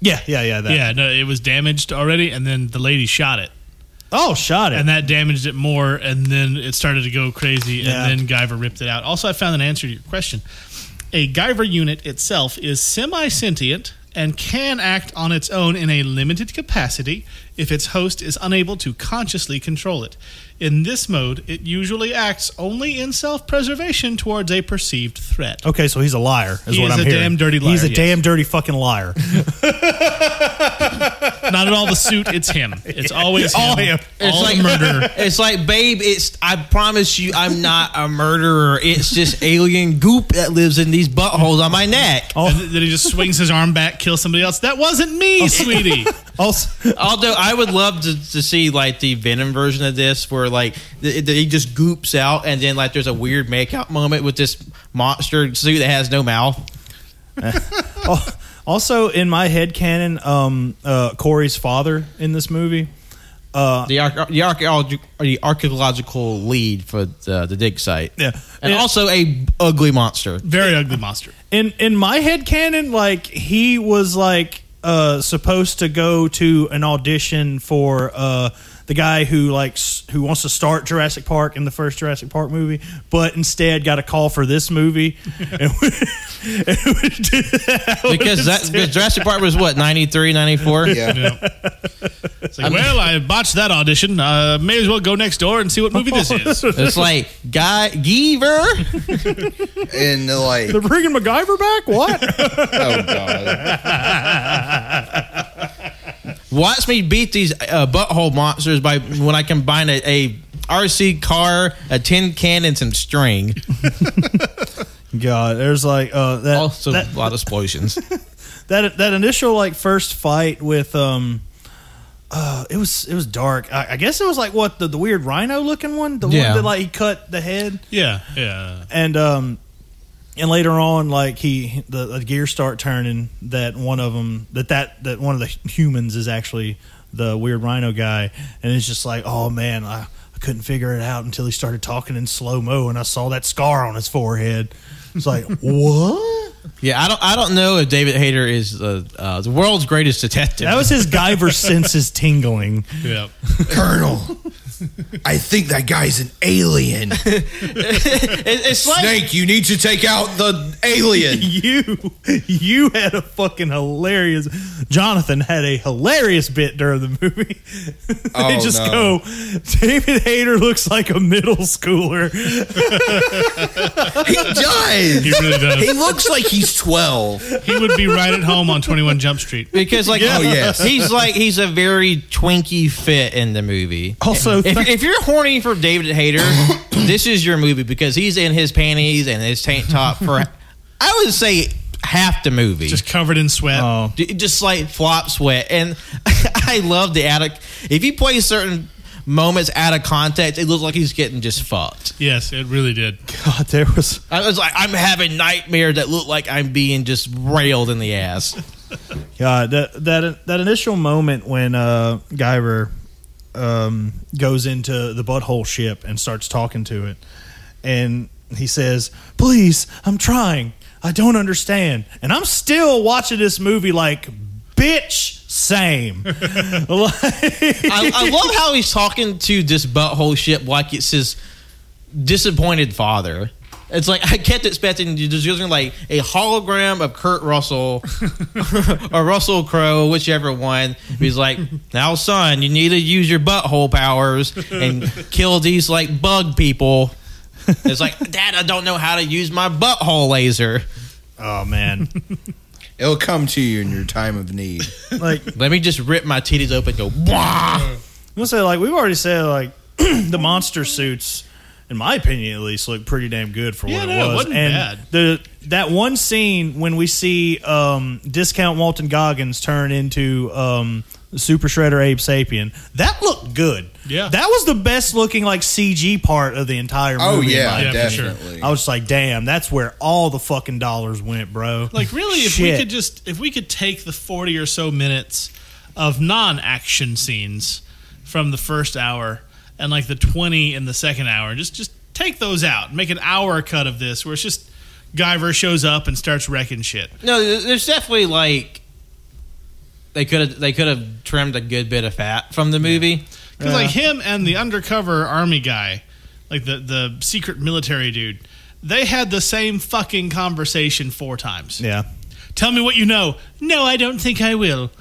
Yeah. That. Yeah, no, it was damaged already, and then the lady shot it. Oh, shot it. And that damaged it more, and then it started to go crazy, and then Guyver ripped it out. Also, I found an answer to your question. A Guyver unit itself is semi-sentient and can act on its own in a limited capacity if its host is unable to consciously control it. In this mode, it usually acts only in self-preservation towards a perceived threat. Okay, so he's a liar, is what I'm hearing. He's a damn dirty liar. He's a damn dirty fucking liar. Not at all the suit, it's him. It's always him. All him. It's like murder. It's like, babe, I promise you I'm not a murderer. It's just alien goop that lives in these buttholes on my neck. And then he just swings his arm back, kills somebody else. That wasn't me, sweetie. Although I would love to see like the Venom version of this where like he just goops out and then like there's a weird makeout moment with this monster suit that has no mouth. Also in my headcanon, Corey's father in this movie, the archaeological lead for the dig site, and yeah. Also a ugly monster, very ugly monster. In my headcanon, like he was like supposed to go to an audition for the guy who wants to start Jurassic Park in the first Jurassic Park movie, but instead got a call for this movie. Because Jurassic Park was what, 93, 94? Yeah. It's like, well, I botched that audition. May as well go next door and see what movie this is. It's like Guyver, And like, they're bringing MacGyver back. What? oh god. Watch me beat these butthole monsters by when I combine a RC car, a tin can, and some string. God, there's like that. Also, a lot of explosions. That initial like first fight with it was dark. I guess it was like what the weird rhino looking one, the one that like he cut the head. Yeah. And later on, like the gears start turning that one of them that one of the humans is actually the weird rhino guy, and it's just like, oh man, I couldn't figure it out until he started talking in slow mo, and I saw that scar on his forehead. It's like, what? Yeah, I don't know if David Hayter is the world's greatest detective. That was his Guyver senses tingling. Yeah. Colonel, I think that guy's an alien. It's like, Snake, you need to take out the alien. You had a fucking hilarious. Jonathan had a hilarious bit during the movie. They just go, David Hayter looks like a middle schooler. He does. He really does. He looks like he's 12. He would be right at home on 21 Jump Street. because like, Oh, yes. he's a very twinky fit in the movie. Also, if you're horny for David Hayter, this is your movie because he's in his panties and his tank top for, I would say, half the movie. Just covered in sweat. Oh. Just like flop sweat. And I love the if you play certain moments out of context, it looks like he's getting just fucked. Yes, it really did. God, there was. I was like, I'm having nightmares that look like I'm being just railed in the ass. God, that initial moment when Guyver goes into the butthole ship and starts talking to it, and he says, "Please, I'm trying. I don't understand." And I'm still watching this movie like, bitch, same. I love how he's talking to this butthole ship like it's his disappointed father. It's like I kept expecting just using like a hologram of Kurt Russell or Russell Crowe, whichever one. He's like, "Now, son, you need to use your butthole powers and kill these like bug people." It's like, "Dad, I don't know how to use my butthole laser." Oh man. It'll come to you in your time of need. Like, let me just rip my titties open and go, "Wah!" I'm gonna say, like, we've already said, like, the monster suits, in my opinion at least, look pretty damn good for what it was. It wasn't and bad. That one scene when we see Discount Walton Goggins turn into Super Shredder Abe Sapien, that looked good. Yeah. That was the best looking like CG part of the entire movie. Oh yeah, Yeah, for definitely. I was just like, damn, that's where all the fucking dollars went, bro. Like, really, if we could take the 40 or so minutes of non-action scenes from the first hour and like the 20 in the second hour, just take those out, make an hour cut of this where it's just Guyver shows up and starts wrecking shit. No, there's definitely like they could have trimmed a good bit of fat from the movie. Because like him and the undercover army guy, like the secret military dude, they had the same fucking conversation 4 times. Yeah. Tell me what you know. No, I don't think I will.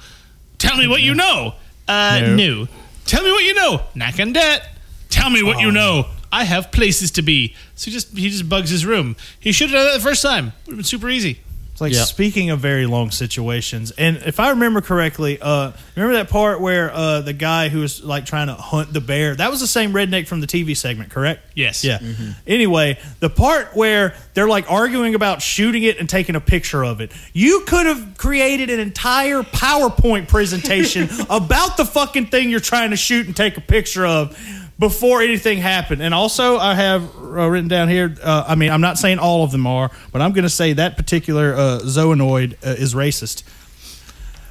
Tell me what you know. No. Tell me what you know. Knock on that. Tell me what you know. I have places to be. So he just bugs his room. He should have done that the first time. Would have been super easy. It's like, speaking of very long situations, and if I remember correctly, remember that part where the guy who was like trying to hunt the bear, that was the same redneck from the TV segment, correct? Yes. Yeah. Mm-hmm. Anyway, the part where they're like arguing about shooting it and taking a picture of it, you could have created an entire PowerPoint presentation about the fucking thing you're trying to shoot and take a picture of before anything happened. And also, I have written down here, I mean, I'm not saying all of them are, but I'm going to say that particular Zoonoid is racist.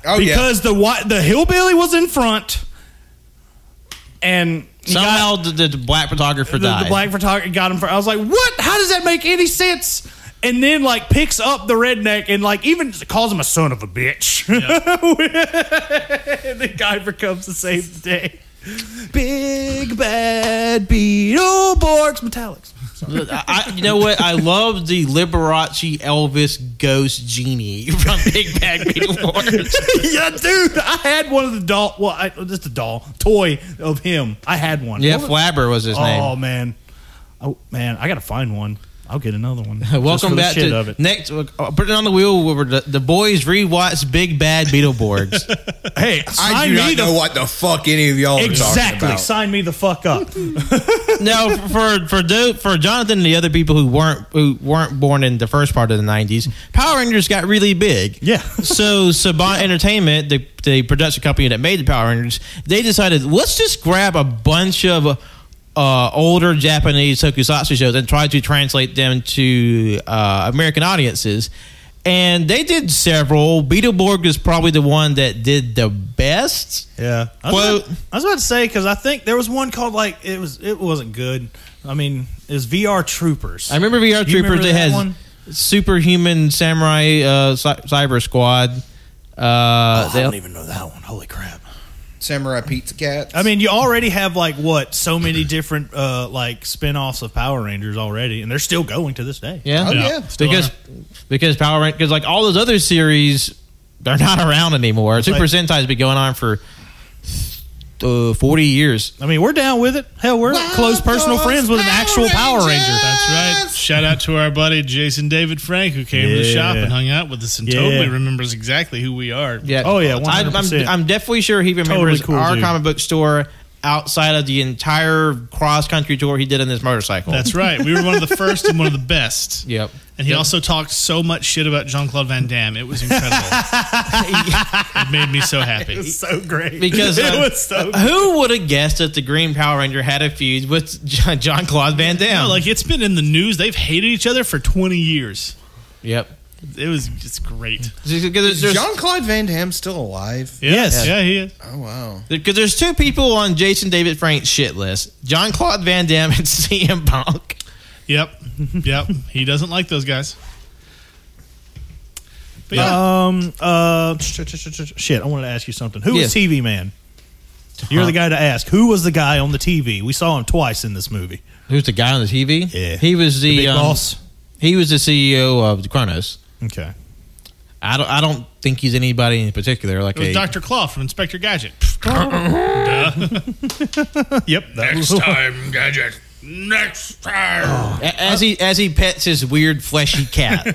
Oh, because the hillbilly was in front, and somehow the black photographer died. The black photographer got him. I was like, what? How does that make any sense? And then, like, picks up the redneck and, like, even calls him a son of a bitch. And the guy comes to save the day. Big bad Beetleborgs Metallics. You know what? I love the Liberace Elvis ghost genie from Big Bad Beetleborgs. Yeah, dude, I had one of the doll. Well, just a doll toy of him. I had one. Yeah, Flabber was his name. Oh man, I gotta find one. I'll get another one. Welcome back to next. Put it on the wheel where the boys rewatch Big Bad Beetleborgs. Hey, I do not know what the fuck any of y'all are talking about. Sign me the fuck up. No, for Jonathan and the other people who weren't born in the first part of the 90s, Power Rangers got really big. Yeah. So Saban Entertainment, the production company that made the Power Rangers, they decided, let's just grab a bunch of older Japanese tokusatsu shows and try to translate them to American audiences. And they did several. Beetleborg is probably the one that did the best. Yeah. I was about to say, because I think there was one called, like, it wasn't good. I mean, it was VR Troopers. I remember VR Troopers. They had Superhuman Samurai Cyber Squad. I don't even know that one. Holy crap. Samurai Pizza Cats. I mean, you already have so many different spin-offs of Power Rangers already, and they're still going to this day. Yeah, yeah. Because Power Rangers, because like all those other series, they're not around anymore. Super Sentai's been going on for 40 years. I mean, we're down with it. Hell, we're close personal friends with an actual Power Ranger. That's right. Shout out to our buddy Jason David Frank, who came to the shop and hung out with us and totally remembers exactly who we are. Yeah. Oh, yeah, 100%. I'm definitely sure he remembers Totally cool our dude. comic book store outside of the entire cross-country tour he did on this motorcycle. That's right. We were one of the first and one of the best. Yep. And he also talked so much shit about Jean-Claude Van Damme. It was incredible. It made me so happy. It was so great. Because it was so who would have guessed that the Green Power Ranger had a feud with Jean-Claude Van Damme? No, like, it's been in the news. They've hated each other for 20 years. Yep. It was just great. Is Jean-Claude Van Damme still alive? Yes. Yeah, he is. Oh, wow. Because there's two people on Jason David Frank's shit list. Jean-Claude Van Damme and CM Punk. Yep. He doesn't like those guys. But shit, I wanted to ask you something. Who was TV Man? You're the guy to ask. Who was the guy on the TV? We saw him twice in this movie. Who's the guy on the TV? Yeah. He was the big boss. He was the CEO of the Kronos. Okay. I don't think he's anybody in particular. Like it was Dr. Claw from Inspector Gadget. Yep. Next time, Gadget. Next time. As he pets his weird fleshy cat.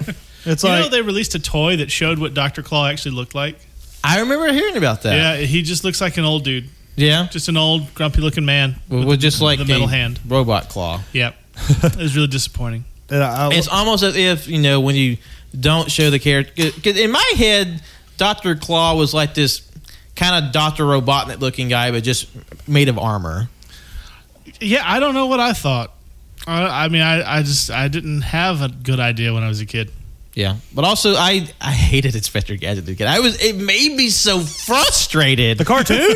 It's you like know they released a toy that showed what Dr. Claw actually looked like? I remember hearing about that. Yeah, he just looks like an old dude. Yeah. Just an old, grumpy-looking man. With just like the metal hand. Robot claw. Yep. It was really disappointing. It's almost as if, when you don't show the character. Because in my head, Dr. Claw was like this kind of Dr. Robotnik looking guy, but just made of armor. Yeah, I don't know what I thought. I didn't have a good idea when I was a kid. Yeah, but also I hated Inspector Gadget. It made me so frustrated. the cartoon.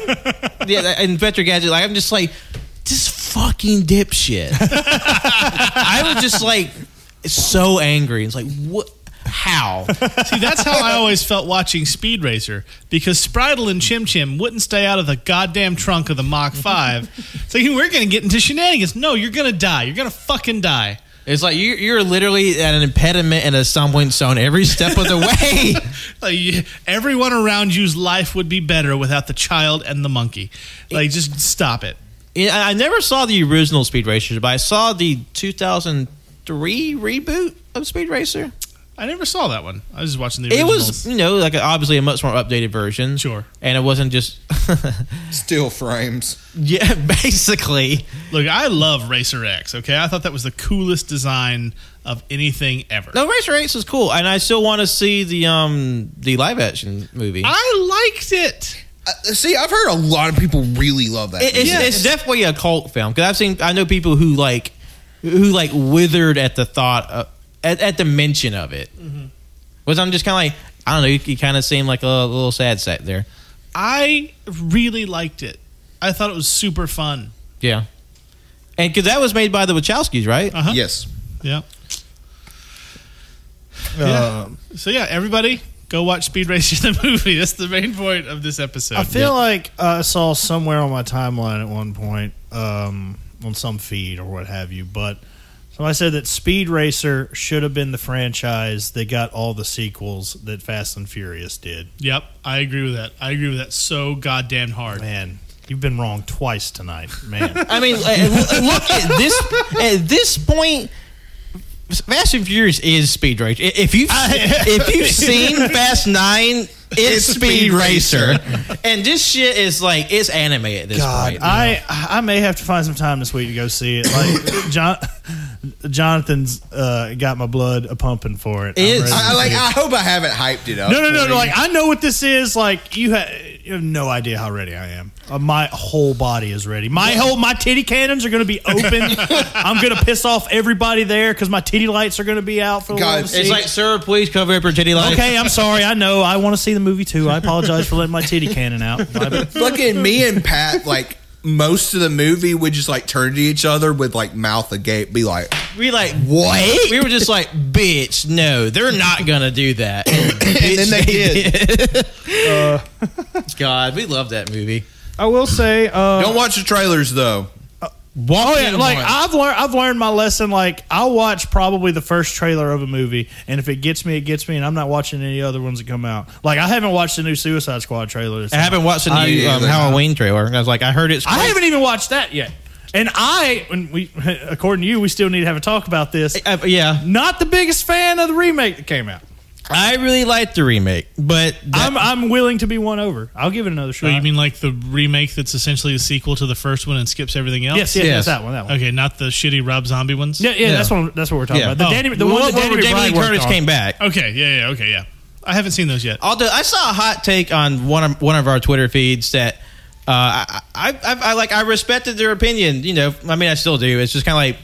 Yeah, Inspector Gadget. Like I'm just like this fucking dipshit. I was just like so angry. It's like what? How? See, that's how I always felt watching Speed Racer, because Spritle and Chim Chim wouldn't stay out of the goddamn trunk of the Mach 5. So we're going to get into shenanigans. No, you're going to die. You're going to fucking die. It's like you're literally at an impediment and a stumbling stone every step of the way. Like, everyone around you's life would be better without the child and the monkey. Like, just stop it. I never saw the original Speed Racers, but I saw the 2003 reboot of Speed Racer. I never saw that one. I was just watching the It originals. was, like obviously a much more updated version. Sure. And it wasn't just Still frames. Yeah, basically. Look, I love Racer X, okay? I thought that was the coolest design of anything ever. No, Racer X is cool, and I still want to see the live action movie. I liked it. See, I've heard a lot of people really love that. It's definitely a cult film because I know people who withered at the thought of, at the mention of it. Mm-hmm. Which I'm just kind of like, I don't know, you kind of seem like a little sad sack there. I really liked it. I thought it was super fun. Yeah. And because that was made by the Wachowskis, right? Uh-huh. Yes. Yeah. So yeah, everybody go watch Speed Racer the movie. That's the main point of this episode. I feel like I saw somewhere on my timeline at one point on some feed or what have you, but somebody said that Speed Racer should have been the franchise that got all the sequels that Fast and Furious did. Yep, I agree with that. I agree with that so goddamn hard. Man, you've been wrong twice tonight, man. I mean, look at this point. Fast and Furious is Speed Racer. If you've seen Fast 9, it's Speed Racer. And this shit is like it's anime at this point. I may have to find some time this week to go see it. Like Jonathan's got my blood a pumping for it. I hope I haven't hyped it up. No. Like I know what this is. Like you have no idea how ready I am. My whole body is ready. My titty cannons are going to be open. I'm going to piss off everybody there because my titty lights are going to be out for the world to see. It's like, sir, please cover up your titty lights. Okay, I'm sorry. I know. I want to see the movie too. I apologize for letting my titty cannon out. Fucking me and Pat, like most of the movie, would just like turn to each other with like mouth agape, be like, what? We were just like, bitch, no, they're not gonna do that. And then they did. God, we love that movie. I will say, don't watch the trailers though. I've learned my lesson. Like I'll watch probably the first trailer of a movie, and if it gets me, it gets me, and I'm not watching any other ones that come out. Like I haven't watched the new Suicide Squad trailer. I haven't watched the new Halloween trailer. I was like, I heard it's great. I haven't even watched that yet. And according to you, we still need to have a talk about this. Yeah, not the biggest fan of the remake that came out. I really like the remake, but I'm willing to be won over. I'll give it another shot. So you mean like the remake that's essentially a sequel to the first one and skips everything else? Yes, that one. Okay, not the shitty Rob Zombie ones. Yeah. That's what we're talking about. The one that Danny Jamie Lee McBride Curtis came back. Okay, yeah. I haven't seen those yet. Although I saw a hot take on one of our Twitter feeds that I respected their opinion. You know, I mean, I still do. It's just kind of like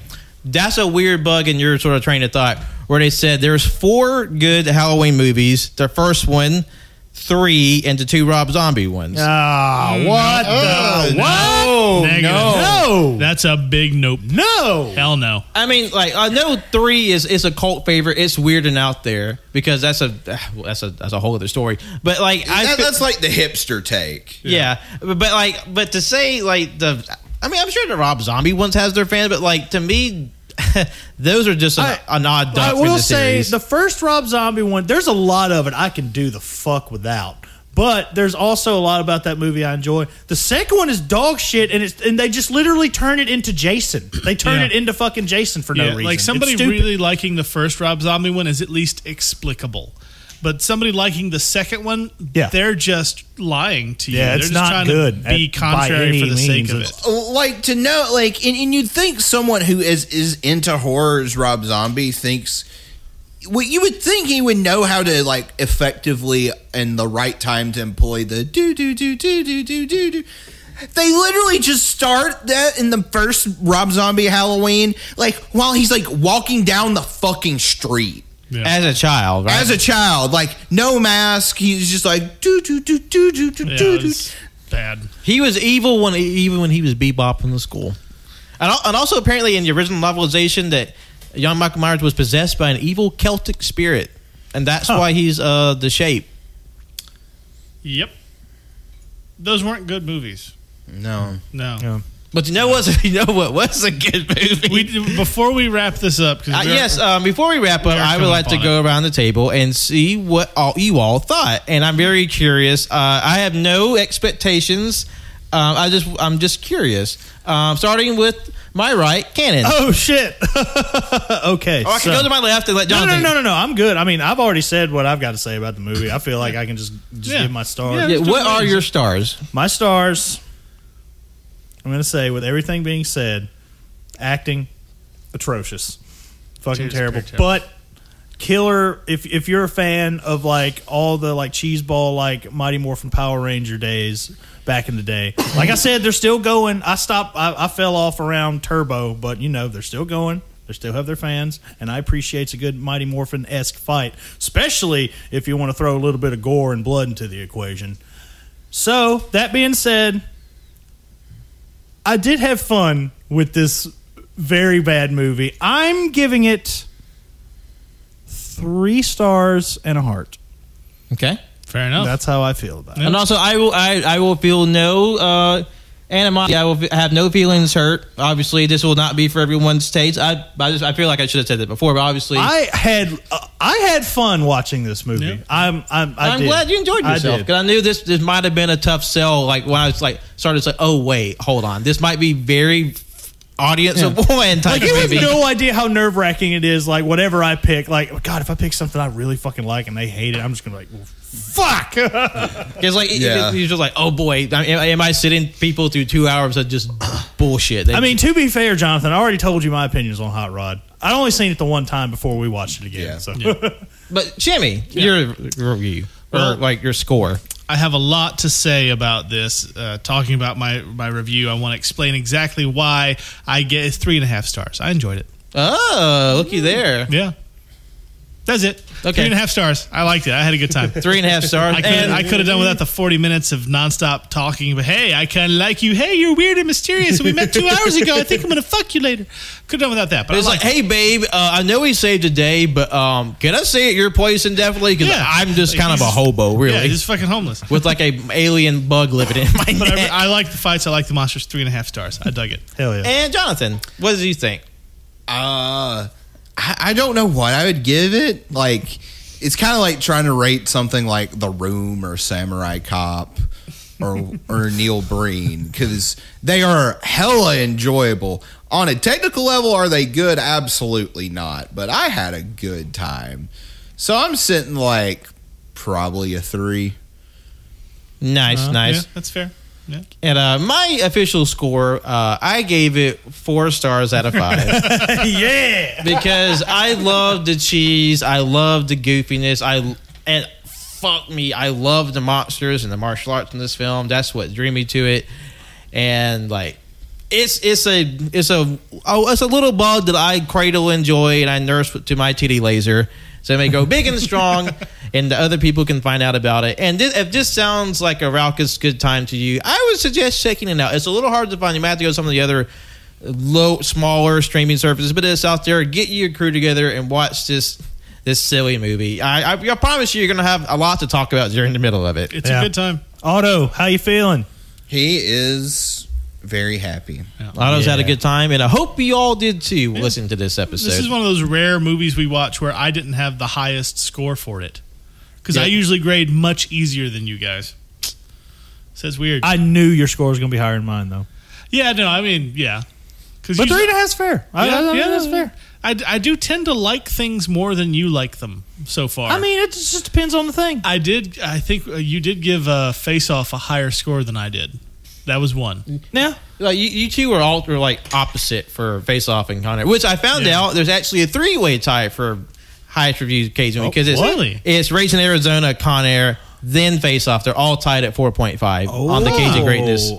that's a weird bug in your sort of train of thought where they said there's 4 good Halloween movies. The first one, 3, and the 2 Rob Zombie ones. What the what? Negative. No, that's a big nope. No, hell no. I mean, like I know 3 is a cult favorite. It's weird and out there because that's a whole other story. But like that's like the hipster take. Yeah, but to say like I'm sure the Rob Zombie ones has their fans, but like to me. Those are just an odd duck. I will say the first Rob Zombie one. There's a lot of it I can do the fuck without, but there's also a lot about that movie I enjoy. The second one is dog shit, and they just literally turn it into Jason. They turn it into fucking Jason for no reason. Like somebody really liking the first Rob Zombie one is at least explicable. But somebody liking the second one, they're just lying to you. Yeah, they're it's just not trying good to be contrary for the sake of it. Like to know, like, and you'd think someone who is into horror as Rob Zombie thinks. Well, you would think he would know how to like effectively and the right time to employ the do. They literally just start that in the first Rob Zombie Halloween, like while he's like walking down the fucking street. Yeah. As a child, right? As a child, like no mask, he's just like do. Bad. He was evil even when he was bebopping the school, and also apparently in the original novelization that young Michael Myers was possessed by an evil Celtic spirit, and that's why he's the Shape. Yep. Those weren't good movies. No. But you know what was a good movie? Before we wrap this up, before we wrap up, I would like to go around the table and see what you all thought, and I'm very curious. I have no expectations. I'm just curious. Starting with my right, Cannon. Oh shit! Okay, I can go to my left and let Jonathan. No. I'm good. I mean, I've already said what I've got to say about the movie. I feel like I can just give my stars. Yeah, what are your stars? My stars. I'm going to say, with everything being said, acting, atrocious. Fucking terrible. But killer, if you're a fan of like all the like cheeseball, like Mighty Morphin Power Ranger days back in the day. Like I said, they're still going. I fell off around Turbo, but they're still going. They still have their fans, and I appreciate a good Mighty Morphin-esque fight, especially if you want to throw a little bit of gore and blood into the equation. So, that being said, I did have fun with this very bad movie. I'm giving it 3 stars and a heart. Okay, fair enough. That's how I feel about it. And also, I will feel no animosity. I will have no feelings hurt. Obviously, this will not be for everyone's taste. I feel like I should have said that before, but obviously, I had fun watching this movie. Yeah. I'm glad you enjoyed yourself because I knew this might have been a tough sell. Like when I was like started to say, oh wait, hold on, this might be very audience of one type like of you movie. have no idea how nerve wracking it is. Like whatever I pick, like God, if I pick something I really fucking like and they hate it, I'm just gonna be like, well, fuck. Because like you're just like, oh boy, am I sitting people through 2 hours of just bullshit? I mean, to be fair, Jonathan, I already told you my opinions on Hot Rod. I'd only seen it the one time before we watched it again. But Jimmy, your review or like your score. I have a lot to say about this. Talking about my review, I want to explain exactly why I get 3.5 stars. I enjoyed it. Oh, looky there. Yeah. That's it. Okay. 3.5 stars. I liked it. I had a good time. 3.5 stars. I could have done without the 40 minutes of nonstop talking. But hey, I kind of like you. Hey, you're weird and mysterious. And we met 2 hours ago. I think I'm gonna fuck you later. Could have done without that. But it's like, hey, babe. I know we saved a day, but can I stay at your place indefinitely? Because I'm just kind of a hobo, really. Yeah, just fucking homeless with like a alien bug living in my neck. But I like the fights. I like the monsters. 3.5 stars. I dug it. Hell yeah. And Jonathan, what did you think? I don't know what I would give it. Like, it's kind of like trying to rate something like The Room or Samurai Cop or Neil Breen, because they are hella enjoyable. On a technical level, are they good? Absolutely not. But I had a good time. So I'm sitting like probably a 3. Nice. Yeah, that's fair. Yeah. And my official score, I gave it 4 stars out of 5. Yeah. Because I love the cheese, I love the goofiness, and fuck me, I love the monsters and the martial arts in this film. That's what drew me to it. And like, it's a little bug that I cradle, enjoy, and I nurse to my titty laser. So it may go big and strong, and the other people can find out about it. And if this sounds like a raucous good time to you, I would suggest checking it out. It's a little hard to find. You might have to go to some of the other smaller streaming services, but it's out there. Get your crew together and watch this silly movie. I promise you're going to have a lot to talk about during the middle of it. It's a good time. Otto, how you feeling? He is very happy. Otto's had a good time, and I hope you all did too. Listening to this episode. This is one of those rare movies we watch where I didn't have the highest score for it, because I usually grade much easier than you guys. So it's weird. I knew your score was going to be higher than mine, though. Yeah, no, I mean, yeah. But 3.5 is fair. Yeah, that's fair. I do tend to like things more than you like them so far. I mean, it just depends on the thing. I think you did give Face Off a higher score than I did. That was 1. Yeah. Like you two were like opposite for Face Off and Con Air, which I found out there's actually a 3-way tie for highest reviewed Cajun because it's Raising Arizona, Con Air, then Face Off. They're all tied at 4.5 on the Cajun Greatness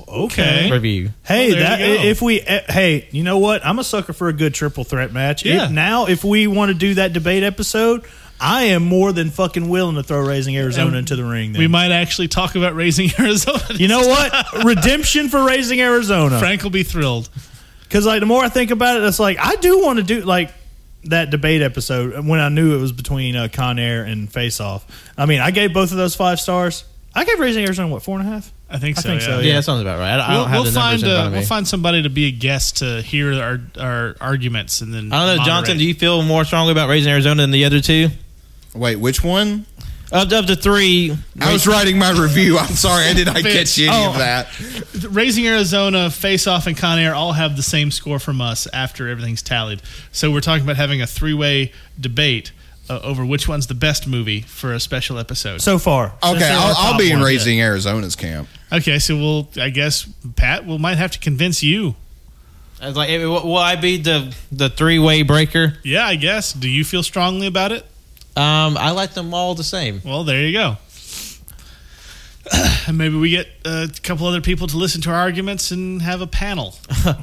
review. Hey, you know what? I'm a sucker for a good triple threat match. Yeah. If we want to do that debate episode, I am more than fucking willing to throw Raising Arizona into the ring. Then. We might actually talk about Raising Arizona. You know what? Redemption for Raising Arizona. Frank will be thrilled. Because like the more I think about it, it's like I do want to do like that debate episode when I knew it was between Con Air and Face Off. I mean, I gave both of those 5 stars. I gave Raising Arizona 4.5. I think so. Yeah, that sounds about right. I don't have the numbers in front of me. We'll find somebody to be a guest to hear our arguments, and then I don't know, Jonathan. Do you feel more strongly about Raising Arizona than the other 2? Wait, which one? Of the 3, I was writing my review. I'm sorry, I did not catch any of that. Raising Arizona, Face Off, and Con Air all have the same score from us after everything's tallied. So we're talking about having a 3-way debate over which one's the best movie for a special episode. So far. Okay, I'll be in Raising Arizona's camp. Okay, so I guess, Pat, we might have to convince you. I was like, will I be the 3-way breaker? Yeah, I guess. Do you feel strongly about it? I like them all the same. Well, there you go. And maybe we get a couple other people to listen to our arguments and have a panel.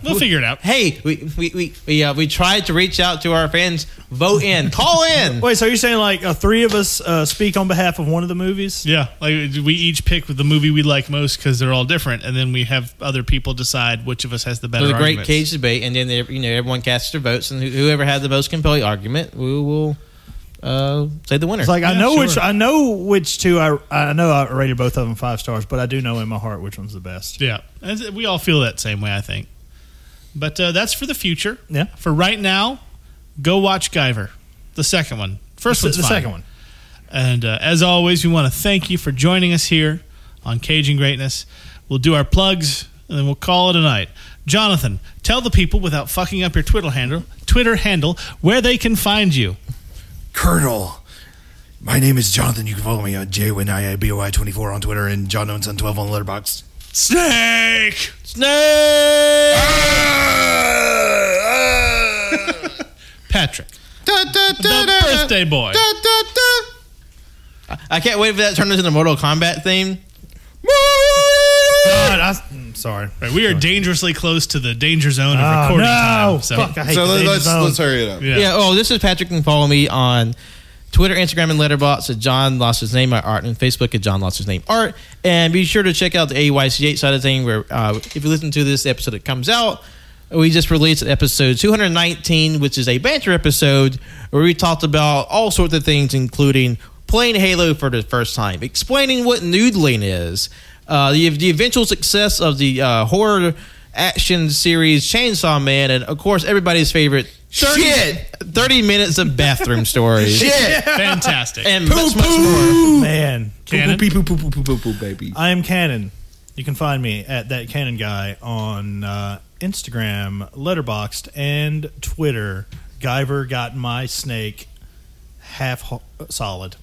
We'll figure it out. Hey, we tried to reach out to our fans. Vote in. Call in. Wait, so you're saying like 3 of us speak on behalf of one of the movies? Yeah, like we each pick the movie we like most because they're all different, and then we have other people decide which of us has the better argument. arguments. Great cage debate, and then everyone casts their votes, and whoever had the most compelling argument, we will say the winner. It's like I know which 2 I know I rated both of them 5 stars, but I do know in my heart which one's the best. Yeah, we all feel that same way, I think. But that's for the future. Yeah. For right now, go watch Guyver, the second one. First one's the fine. second one. And as always, we want to thank you for joining us here on Cajun Greatness. We'll do our plugs and then we'll call it a night. Jonathan, tell the people without fucking up your Twitter handle where they can find you. Colonel, my name is Jonathan. You can follow me on JWNIABOI24 on Twitter and John Owenson 12 on Letterboxd. Snake! Patrick, the birthday boy. I can't wait for that to turn into the Mortal Kombat theme. God, I'm sorry. Right, we are dangerously close to the danger zone of recording time. So, Fuck, I hate So the danger zone. let's hurry it up. yeah. This is Patrick. You can follow me on Twitter, Instagram, and Letterboxd at John Lost His Name Art, and Facebook at John Lost His Name Art. And be sure to check out the AYCH side of thing, where if you listen to this episode, it comes out. We just released episode 219, which is a banter episode where we talked about all sorts of things, including playing Halo for the first time, explaining what noodling is, the eventual success of the horror action series Chainsaw Man, and of course everybady's favorite 30 minutes of bathroom stories. Fantastic. And much more. Man. Cannon? Baby. I am Cannon. You can find me at That Cannon Guy on Instagram, Letterboxd, and Twitter. Guyver got my snake. solid.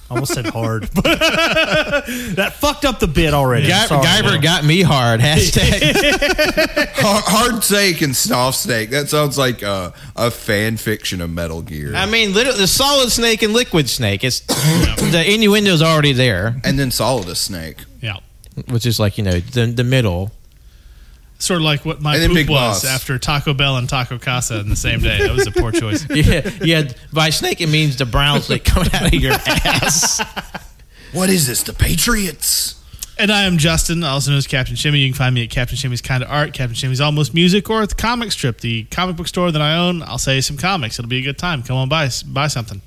Almost said hard. That fucked up the bit already. Guyver got me hard. Hashtag. Hard steak and soft steak. That sounds like a fan fiction of Metal Gear. I mean, literally, the solid snake and liquid snake. It's the innuendo's already there, and then solid snake. Yeah. Which is like, the middle. Sort of like what my poop was after Taco Bell and Taco Casa in the same day. That was a poor choice. Yeah. By snake, it means the brown snake coming out of your ass. What is this? The Patriots? And I am Justin, also known as Captain Shimmy. You can find me at Captain Shimmy's Kinda Art, Captain Shimmy's Almost Music, or at the Comic Strip, the comic book store that I own. I'll sell you some comics. It'll be a good time. Come on, buy something.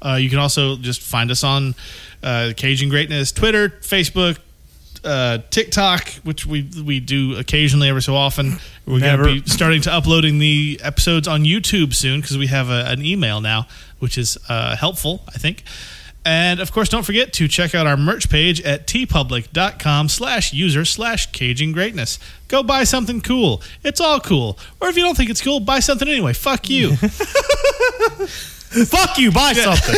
You can also just find us on Cajun Greatness, Twitter, Facebook, TikTok, which we do occasionally every so often. We're going to be starting to uploading the episodes on YouTube soon because we have an email now, which is helpful, I think. And of course, don't forget to check out our merch page at tpublic.com/user/Cajun Greatness. Go buy something cool. It's all cool. Or if you don't think it's cool, buy something anyway. Fuck you. Fuck you, buy something.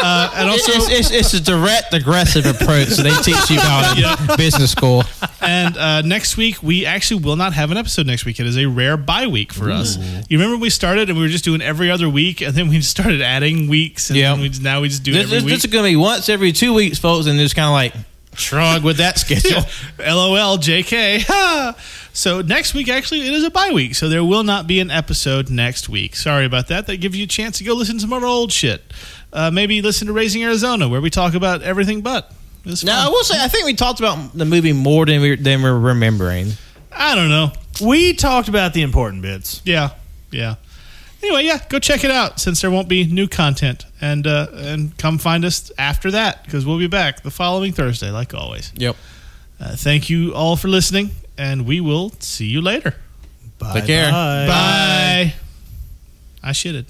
And also, it's a direct, aggressive approach that they teach you about in business school. And next week, we actually will not have an episode next week. It is a rare bye week for us. You remember when we started and we were just doing every other week, and then we started adding weeks, and now we just do it every week. This is going to be once every 2 weeks, folks, and just kind of like shrug with that schedule. LOL, JK. So next week, actually, it is a bye week, so there will not be an episode next week. Sorry about that. That gives you a chance to go listen to some of our old shit. Maybe listen to Raising Arizona, where we talk about everything but. Now, I will say, I think we talked about the movie more than we're remembering. I don't know. We talked about the important bits. Yeah. Anyway, go check it out since there won't be new content, and come find us after that because we'll be back the following Thursday, like always. Yep. Thank you all for listening, and we will see you later. Take care. Bye. I shitted.